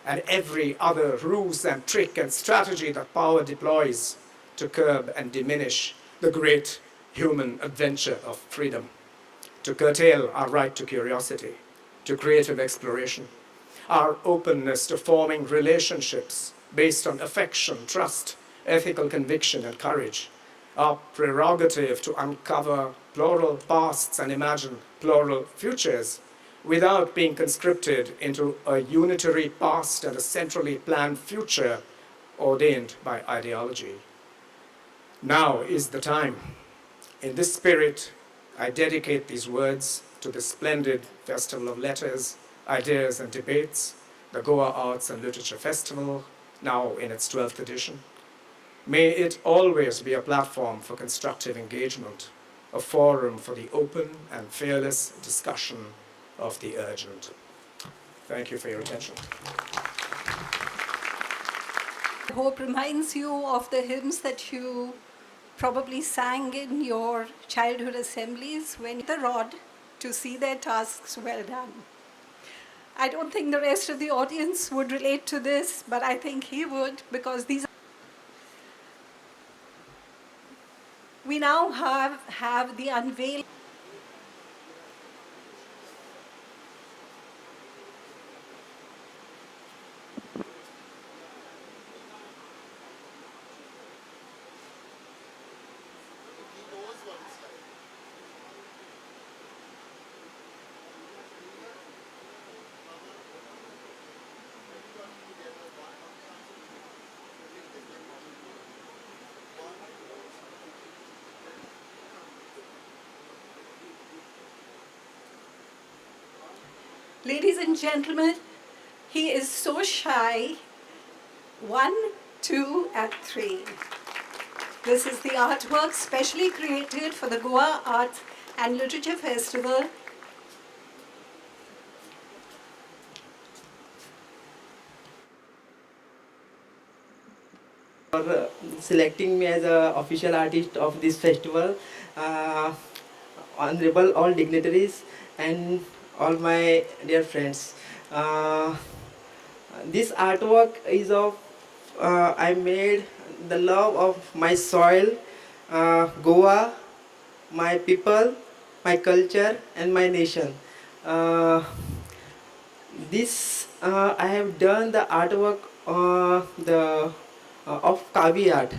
and every other ruse and trick and strategy that power deploys to curb and diminish the great human adventure of freedom, to curtail our right to curiosity, to creative exploration, our openness to forming relationships based on affection, trust, ethical conviction, and courage, our prerogative to uncover plural pasts and imagine plural futures without being conscripted into a unitary past and a centrally planned future ordained by ideology. Now is the time. In this spirit, I dedicate these words to the splendid Festival of Letters, Ideas and Debates, the Goa Arts and Literature Festival, now in its 12th edition. May it always be a platform for constructive engagement, a forum for the open and fearless discussion of the urgent. Thank you for your attention. I hope reminds you of the hymns that you probably sang in your childhood assemblies when the rod to see their tasks well done. I don't think the rest of the audience would relate to this, but I think he would, because these. We now have the unveiling. Ladies and gentlemen, he is so shy. 1, 2, and 3. This is the artwork specially created for the Goa Arts and Literature Festival. For selecting me as an official artist of this festival, honorable all dignitaries and all my dear friends. This artwork is of I made the love of my soil, Goa, my people, my culture, and my nation. This I have done the artwork of Kavi art.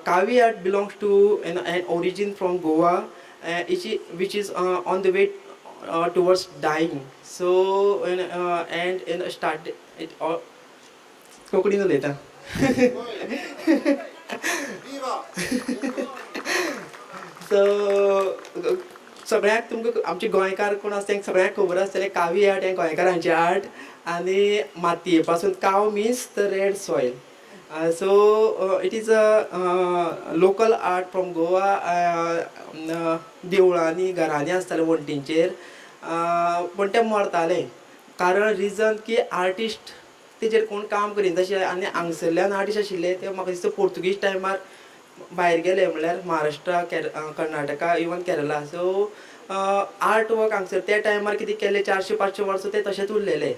Kavi art belongs to an origin from Goa, which is on the way towards dying. So and started it all. कोंकणीन उलयता. So सगळ्यांक तुमकां आमचे गोंयकार कोण आसा तांकां सगळ्यांक खबर आसतलें कावी आर्ट हें गोंयकारांचें आर्ट आनी मातये पासून काव means the red soil. So it is a local art from Goa. देवळांनी घरांनी आसताले वण्टींचेर पण ते मरताले कारण रिजन की आर्टिस्ट तेजेर कोण काम करिना तशें आनी हांगसरल्यान आर्टिस्ट आशिल्ले ते म्हाका दिसता पोर्तुगीज टायमार भायर गेले म्हणल्यार Maharashtra Karnataka even Kerala. So art work हांगसर त्या टायमार कितें केलें 400-500 वर्सां ते तशेंच उरलेले.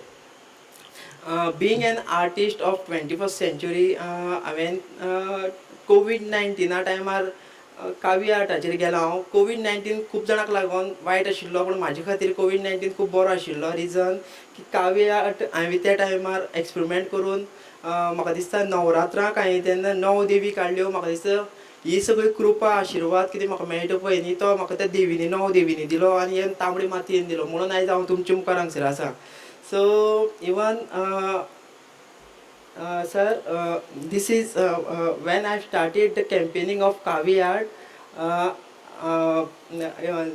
Being an artist of 21st century, हांवें COVID-19 टायमार कावी आर्टाचेर गेलो हांव. कोवीड-19 खूब जाणांक लागून वायट आशिल्लो, पूण म्हाजे खातीर कोवीड-19 खूब बरो आशिल्लो. रिजन की कावी आर्ट हांवें त्या टायमार एक्सपेरिमेंट करून म्हाका दिसता नवरात्रांक हांवें तेन्ना 9 देवी काडल्यो. म्हाका दिसता ही सगळी कृपा आशिर्वाद कितें म्हाका मेळटा पळय न्ही, तो म्हाका त्या देवीनी 9 देवीनी दिलो आनी हे तांबडी मातयेन दिलो. म्हणून आयज हांव तुमचे मुखार हांगसर आसा. So even sir, this is when I started the campaigning of Kavi art.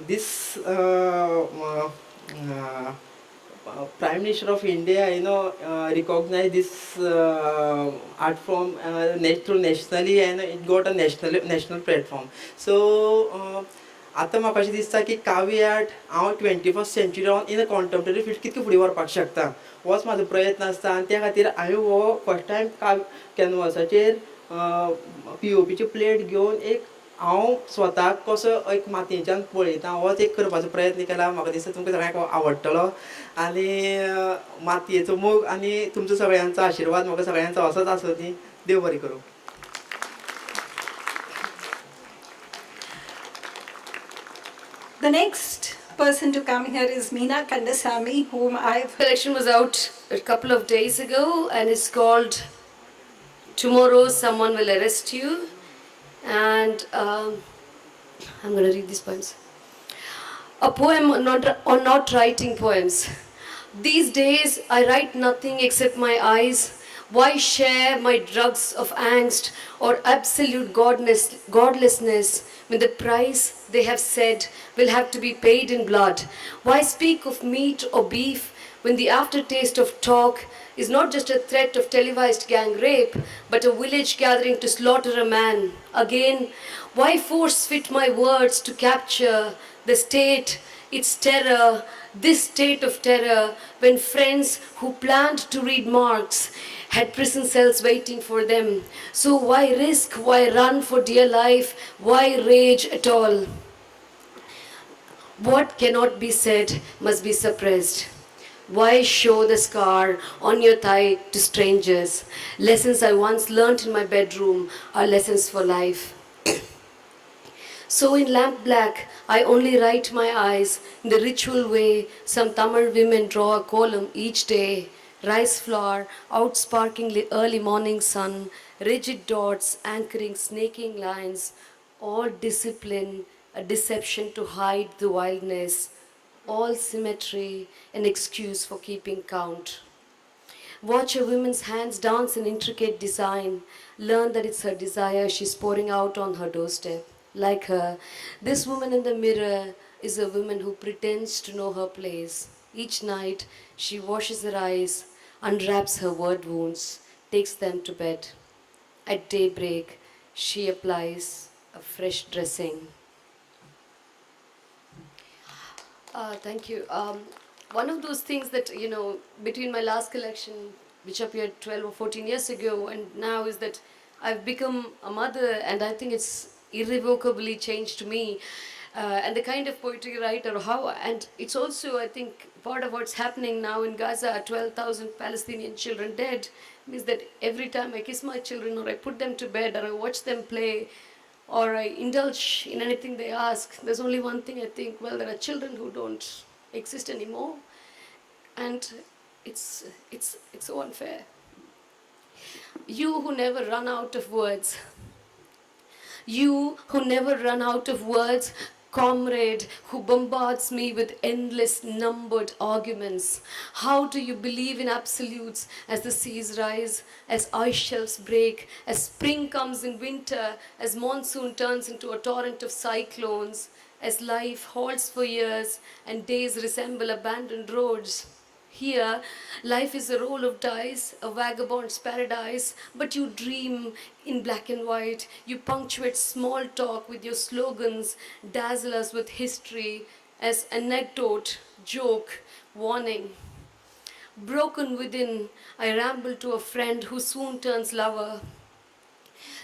This Prime Minister of India, recognized this art form through nationally, and it got a national platform. So आतां म्हाका अशें दिसता की कावी art हांव 21st century Ravan इन अ contemporary field कितके फुडें व्हरपाक शकता, होच म्हाजो प्रयत्न आसता. आनी त्या खातीर हांवें हो फर्स्ट टायम कॅनवासाचेर POPची प्लेट घेवन एक हांव स्वताक कसो एक मातयेच्यान पळयता होच एक करपाचो प्रयत्न केला. म्हाका दिसता तुमकां सगळ्यांक आवडटलो. आनी मातयेचो मोग आनी तुमचो सगळ्यांचो आशिर्वाद म्हाका सगळ्यांचो असोच आसूं दी. देव बरें करूं. The next person to come here is Meena Kandasamy, whom I've... Collection was out a couple of days ago and it's called Tomorrow Someone Will Arrest You. And I'm going to read these poems. A poem on not writing poems. These days I write nothing except my eyes. Why share my drugs of angst or absolute godlessness when the price they have said will have to be paid in blood? Why speak of meat or beef when the aftertaste of talk is not just a threat of televised gang rape, but a village gathering to slaughter a man? Again, why force fit my words to capture the state, its terror, this state of terror, when friends who planned to read Marx had prison cells waiting for them? So why risk, why run for dear life, why rage at all? What cannot be said must be suppressed. Why show the scar on your thigh to strangers? Lessons I once learnt in my bedroom are lessons for life. So in lamp black, I only write my eyes in the ritual way some Tamil women draw a column each day. Rice flour, outsparking early morning sun, rigid dots anchoring snaking lines, all discipline, a deception to hide the wildness, all symmetry, an excuse for keeping count. Watch a woman's hands dance in intricate design. Learn that it's her desire she's pouring out on her doorstep. Like her, this woman in the mirror is a woman who pretends to know her place. Each night, she washes her eyes, unwraps her word wounds, takes them to bed. At daybreak, she applies a fresh dressing. Thank you. One of those things that, between my last collection, which appeared 12 or 14 years ago, and now is that I've become a mother, and I think it's irrevocably changed me. And the kind of poetry writer, and it's also, I think, part of what's happening now in Gaza. 12,000 Palestinian children dead means that every time I kiss my children, or I put them to bed, or I watch them play, or I indulge in anything they ask, there's only one thing I think: well, there are children who don't exist anymore, and it's so unfair. You who never run out of words. You who never run out of words, comrade who bombards me with endless numbered arguments. How do you believe in absolutes as the seas rise, as ice shelves break, as spring comes in winter, as monsoon turns into a torrent of cyclones, as life halts for years and days resemble abandoned roads? Here, life is a roll of dice, a vagabond's paradise, but you dream in black and white. You punctuate small talk with your slogans, dazzle us with history as anecdote, joke, warning. Broken within, I ramble to a friend who soon turns lover.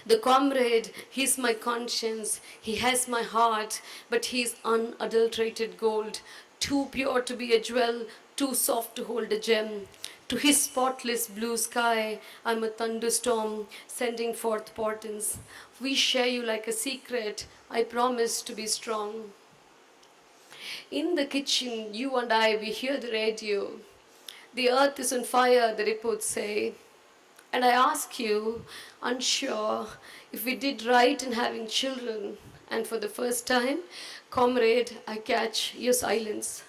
The comrade, he's my conscience, he has my heart, but he's unadulterated gold, too pure to be a jewel, too soft to hold a gem, To his spotless blue sky, I'm a thunderstorm sending forth portents. We share you like a secret. I promise to be strong. In the kitchen, you and I, we hear the radio. The earth is on fire, the reports say. And I ask you, unsure, if we did right in having children. And for the first time, comrade, I catch your silence.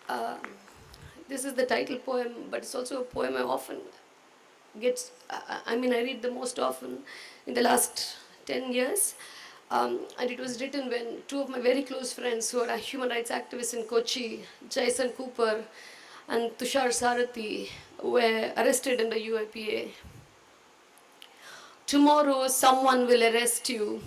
Uh, this is the title poem, but it's also a poem I often I read the most often in the last 10 years. And it was written when two of my very close friends who are human rights activists in Kochi, Jason Cooper and Tushar Sarathi, were arrested in the UAPA. Tomorrow someone will arrest you.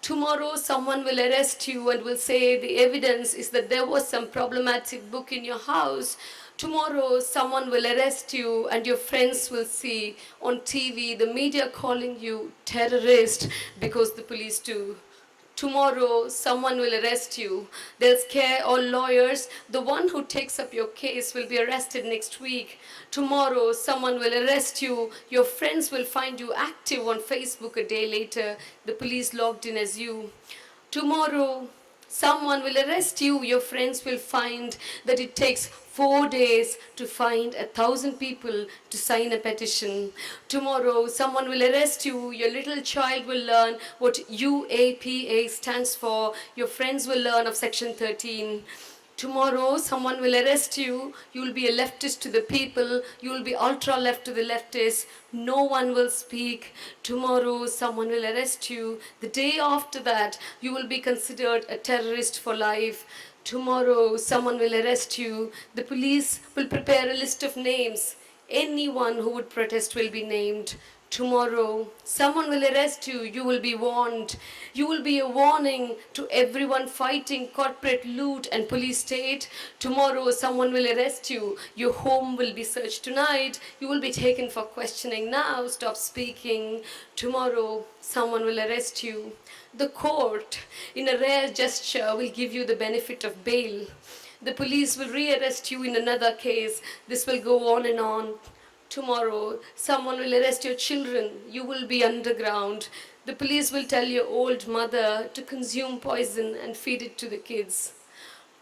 Tomorrow someone will arrest you and will say the evidence is that there was some problematic book in your house. Tomorrow someone will arrest you and your friends will see on TV the media calling you terrorist because the police do. Tomorrow someone will arrest you. They'll scare all lawyers. The one who takes up your case will be arrested next week. Tomorrow someone will arrest you. Your friends will find you active on Facebook a day later. The police logged in as you. Tomorrow someone will arrest you. Your friends will find that it takes 4 days to find 1,000 people to sign a petition. Tomorrow someone will arrest you. Your little child will learn what UAPA stands for. Your friends will learn of Section 13. Tomorrow someone will arrest you. You will be a leftist to the people. You will be ultra left to the leftists. No one will speak. Tomorrow someone will arrest you. The day after that, you will be considered a terrorist for life. Tomorrow someone will arrest you. The police will prepare a list of names. Anyone who would protest will be named. Tomorrow, someone will arrest you. You will be warned. You will be a warning to everyone fighting corporate loot and police state. Tomorrow, someone will arrest you. Your home will be searched tonight. You will be taken for questioning now. Stop speaking. Tomorrow, someone will arrest you. The court, in a rare gesture, will give you the benefit of bail. The police will rearrest you in another case. This will go on and on. Tomorrow, someone will arrest your children. You will be underground. The police will tell your old mother to consume poison and feed it to the kids.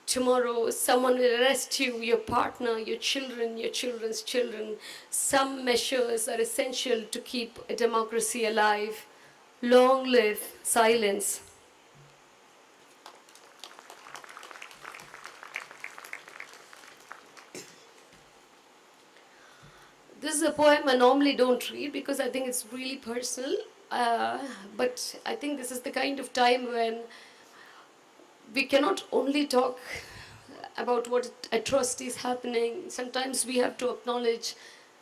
Tomorrow, someone will arrest you, your partner, your children, your children's children. Some measures are essential to keep a democracy alive. Long live silence. This is a poem I normally don't read because I think it's really personal. But I think this is the kind of time when we cannot only talk about what atrocity is happening. Sometimes we have to acknowledge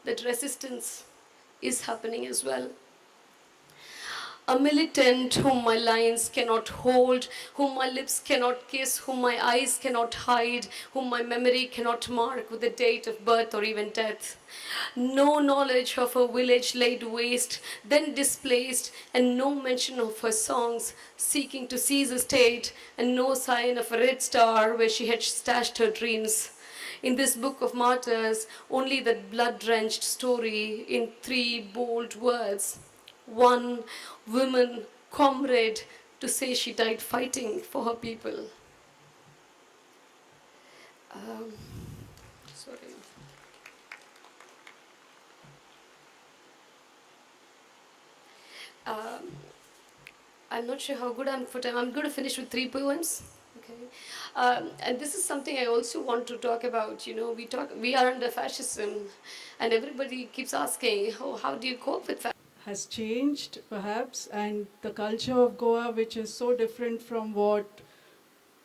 that resistance is happening as well. A militant whom my lines cannot hold, whom my lips cannot kiss, whom my eyes cannot hide, whom my memory cannot mark with the date of birth or even death. No knowledge of her village laid waste, then displaced, and no mention of her songs, seeking to seize a state, and no sign of a red star where she had stashed her dreams. In this book of martyrs, only that blood-drenched story in 3 bold words. One woman, comrade, to say she died fighting for her people. Sorry. I'm not sure how good I'm for time. I'm going to finish with 3 poems. Okay. And this is something I also want to talk about. You know, we are under fascism, and everybody keeps asking, oh, how do you cope with fascism? Has changed perhaps, and the culture of Goa, which is so different from what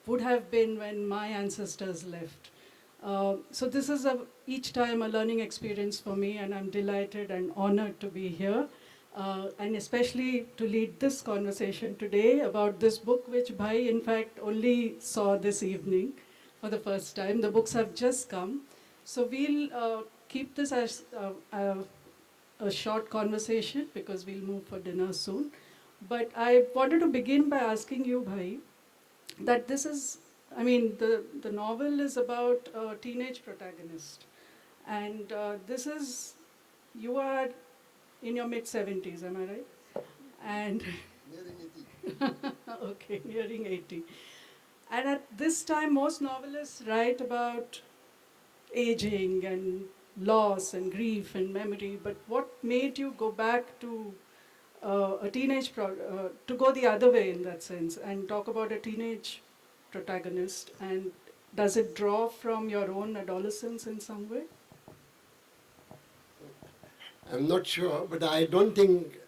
would have been when my ancestors left. So this is each time a learning experience for me, and I'm delighted and honored to be here, and especially to lead this conversation today about this book, which Bhai in fact only saw this evening for the first time. The books have just come. So we'll keep this as a short conversation because we'll move for dinner soon. But I wanted to begin by asking you, Bhai, that this is I mean, the novel is about a teenage protagonist. And this is, you are in your mid 70s, am I right? And okay, nearing 80. And at this time, most novelists write about aging and loss and grief and memory. But what made you go back to to go the other way in that sense and talk about a teenage protagonist? And does it draw from your own adolescence in some way? I'm not sure, but I don't think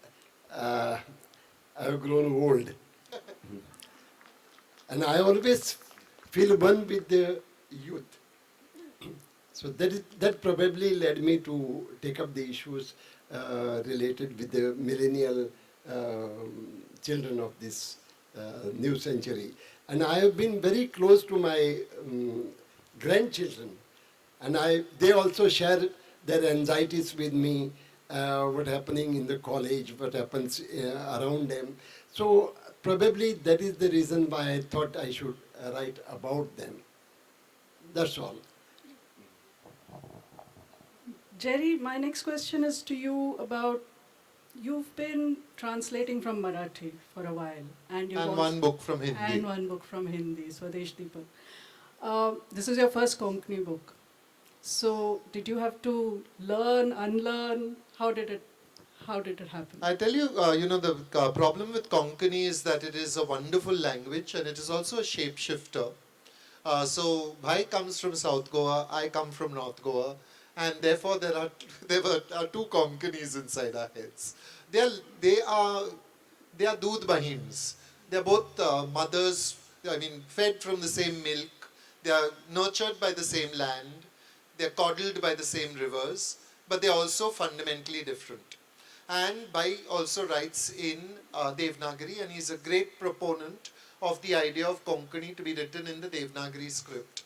I've grown old. And I always feel one with the youth. So that probably led me to take up the issues related with the millennial children of this new century. And I have been very close to my grandchildren, and they also share their anxieties with me, what happening in the college, what happens around them. So probably that is the reason why I thought I should write about them. That's all. Jerry, my next question is to you about, you've been translating from Marathi for a while, and you've And also, one book from Hindi. and one book from Hindi, Swadesh Deepak. This is your first Konkani book. So did you have to learn, unlearn? How did it happen? I tell you, the problem with Konkani is that it is a wonderful language and it is also a shapeshifter. So Bhai comes from South Goa, I come from North Goa, and therefore there are two Konkanis inside our heads. They are Doodh Bahims. They are both mothers. I mean, fed from the same milk. They are nurtured by the same land. They are coddled by the same rivers, but they are also fundamentally different. And Bhai also writes in Devanagari, and he's a great proponent of the idea of Konkani to be written in the Devanagari script.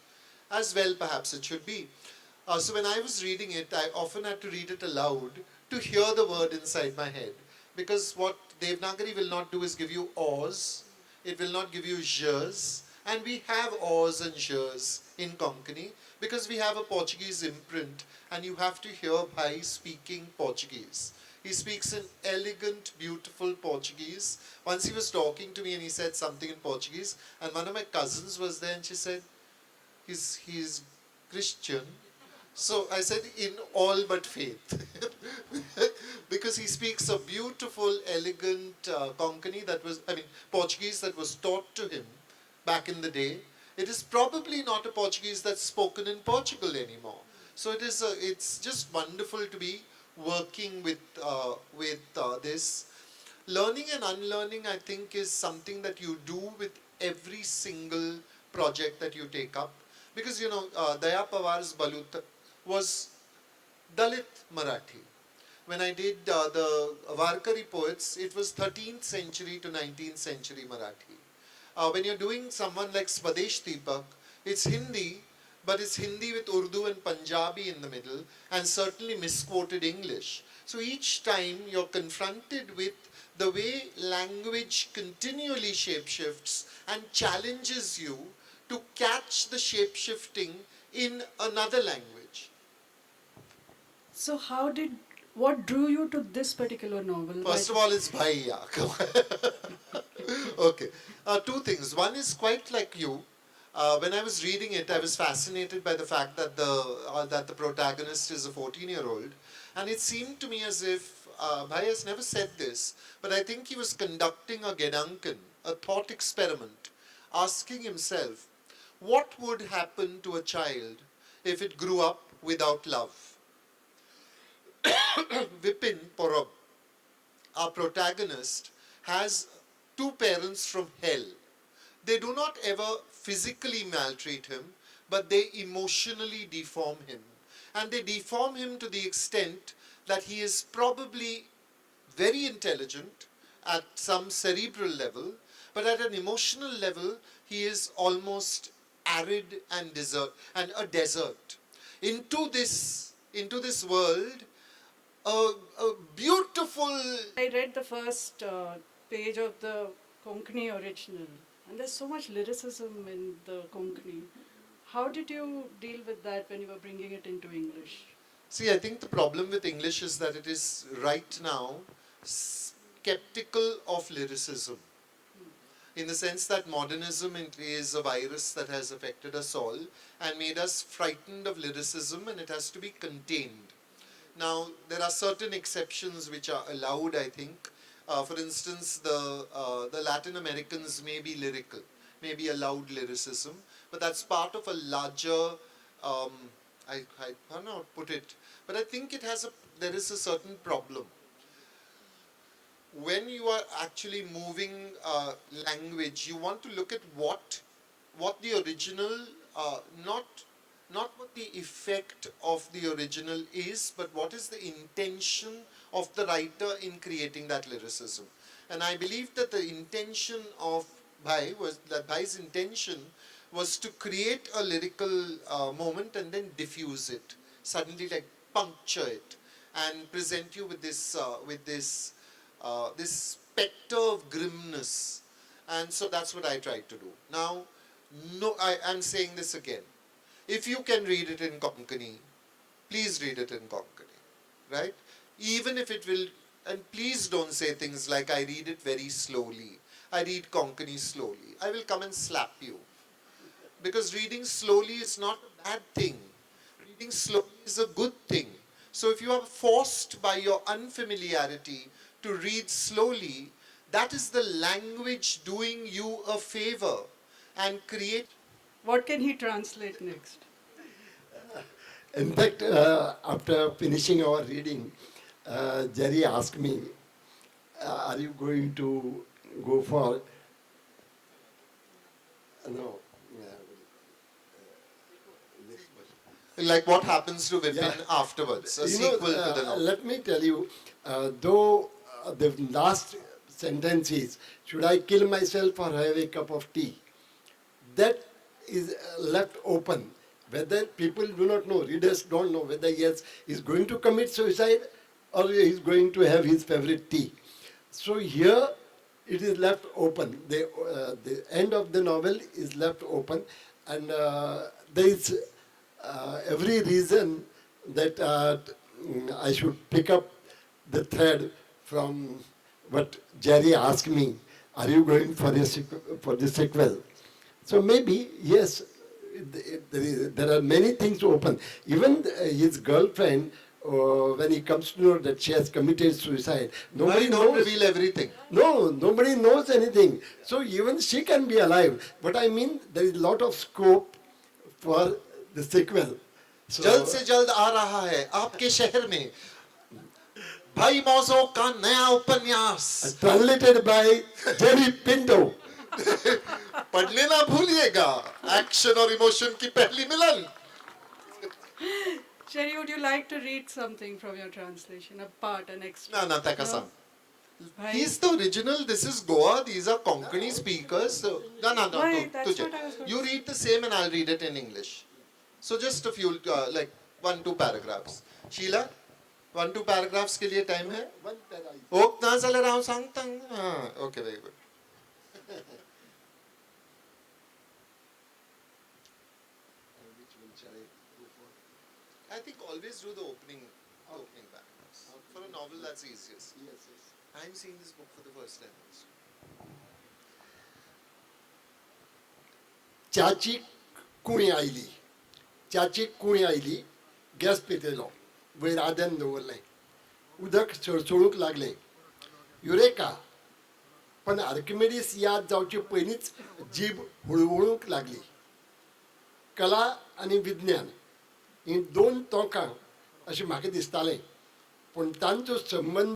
As well, perhaps it should be. So when I was reading it, I often had to read it aloud to hear the word inside my head. Because what Devanagari will not do is give you O's, it will not give you Zh's, and we have O's and Zh's in Konkani because we have a Portuguese imprint and you have to hear Bhai speaking Portuguese. He speaks in elegant, beautiful Portuguese. Once he was talking to me and he said something in Portuguese, and one of my cousins was there and she said, he's Christian. So I said, in all but faith. Because he speaks a beautiful, elegant Konkani Portuguese that was taught to him back in the day. It is probably not a Portuguese that's spoken in Portugal anymore. So it's just wonderful to be working with this. Learning and unlearning, I think, is something that you do with every single project that you take up. Because, Daya Pawar's Balut was Dalit Marathi. When I did the Varkari poets, it was 13th century to 19th century Marathi. When you're doing someone like Swadesh Deepak, it's Hindi, but it's Hindi with Urdu and Punjabi in the middle, and certainly misquoted English. So each time you're confronted with the way language continually shapeshifts and challenges you to catch the shapeshifting in another language. So what drew you to this particular novel? First of all, it's Bhaiya. Okay. Two things. One is quite like you. When I was reading it, I was fascinated by the fact that the protagonist is a 14-year-old. And it seemed to me as if Bhai has never said this, but I think he was conducting a Gedanken, a thought experiment, asking himself, what would happen to a child if it grew up without love? Vipin Porab, our protagonist, has two parents from hell. They do not ever physically maltreat him, but they emotionally deform him. And they deform him to the extent that he is probably very intelligent at some cerebral level, but at an emotional level, he is almost arid and a desert. Into this world, a beautiful... I read the first page of the Konkani original, And there's so much lyricism in the Konkani. How did you deal with that when you were bringing it into English? See, I think the problem with English is that it is right now skeptical of lyricism, in the sense that modernism is a virus that has affected us all and made us frightened of lyricism, and it has to be contained. Now, there are certain exceptions which are allowed, I think. For instance, the Latin Americans may be lyrical, may be allowed lyricism, but that's part of a larger, I don't know how to put it, but I think there is a certain problem. When you are actually moving language, you want to look at what the original, not what the effect of the original is, but what is the intention of the writer in creating that lyricism. And I believe that the intention of Bhai's intention was to create a lyrical moment and then diffuse it, suddenly like puncture it, and present you with this specter of grimness. And so that's what I tried to do. Now, no, I'm saying this again. If you can read it in Konkani, please read it in Konkani, right? Even if it will, and please don't say things like, I read it very slowly. I read Konkani slowly. I will come and slap you. Because reading slowly is not a bad thing. Reading slowly is a good thing. So if you are forced by your unfamiliarity to read slowly, that is the language doing you a favor and create. What can he translate next? In fact, after finishing our reading, Jerry asked me, are you going to go for, no, Like what happens to Vipin Yeah. afterwards, a you know, sequel to the novel. let me tell you, though the last sentence is, should I kill myself or have a cup of tea? That is left open. Whether people do not know, readers don't know whether he's going to commit suicide or he's going to have his favorite tea. So here it is left open. The end of the novel is left open, and there is every reason that I should pick up the thread from what Jerry asked me. Are you going for the sequel? So maybe yes. There are many things open. Even his girlfriend, when he comes to know that she has committed suicide, nobody Don't knows. reveal everything. No, nobody knows anything. So even she can be alive. But I mean, there is a lot of scope for the sequel. So, जल्द से जल्द आ रहा है आपके शहर में भाई मौजो का नया उपन्यास translated by Jerry Pinto. पढ़ने ना भूलिएगा एक्शन और इमोशन की पहली मिलन. Sherry, would you like to read something from your translation? A part, an extra? No, Takasam. Bhai, He's the original. This is Goa. These are Konkani speakers. So, no, Bhai, that's tujhe. what I was going You to read the same and I'll read it in English. So just a few, like 1-2 paragraphs. Sheila, 1-2 paragraphs के लिए time है? Oh, ना चल रहा हूँ सांगतंग. Okay, very good. I think always do the opening paragraphs. For a novel, that's easiest. Yes. I'm seeing this book for the first time also. चाची कुणी oily gas पेटयलो वयर आदन दवरलें उदक सळसळूंक लागलें युरेका पण आर्किमिडीस याद जावचे पयलींच जीब हुळहुळूंक लागली कला आनी विज्ञान ही दोन तोंकां अशें म्हाका दिसतालें पूण तांचो संबंद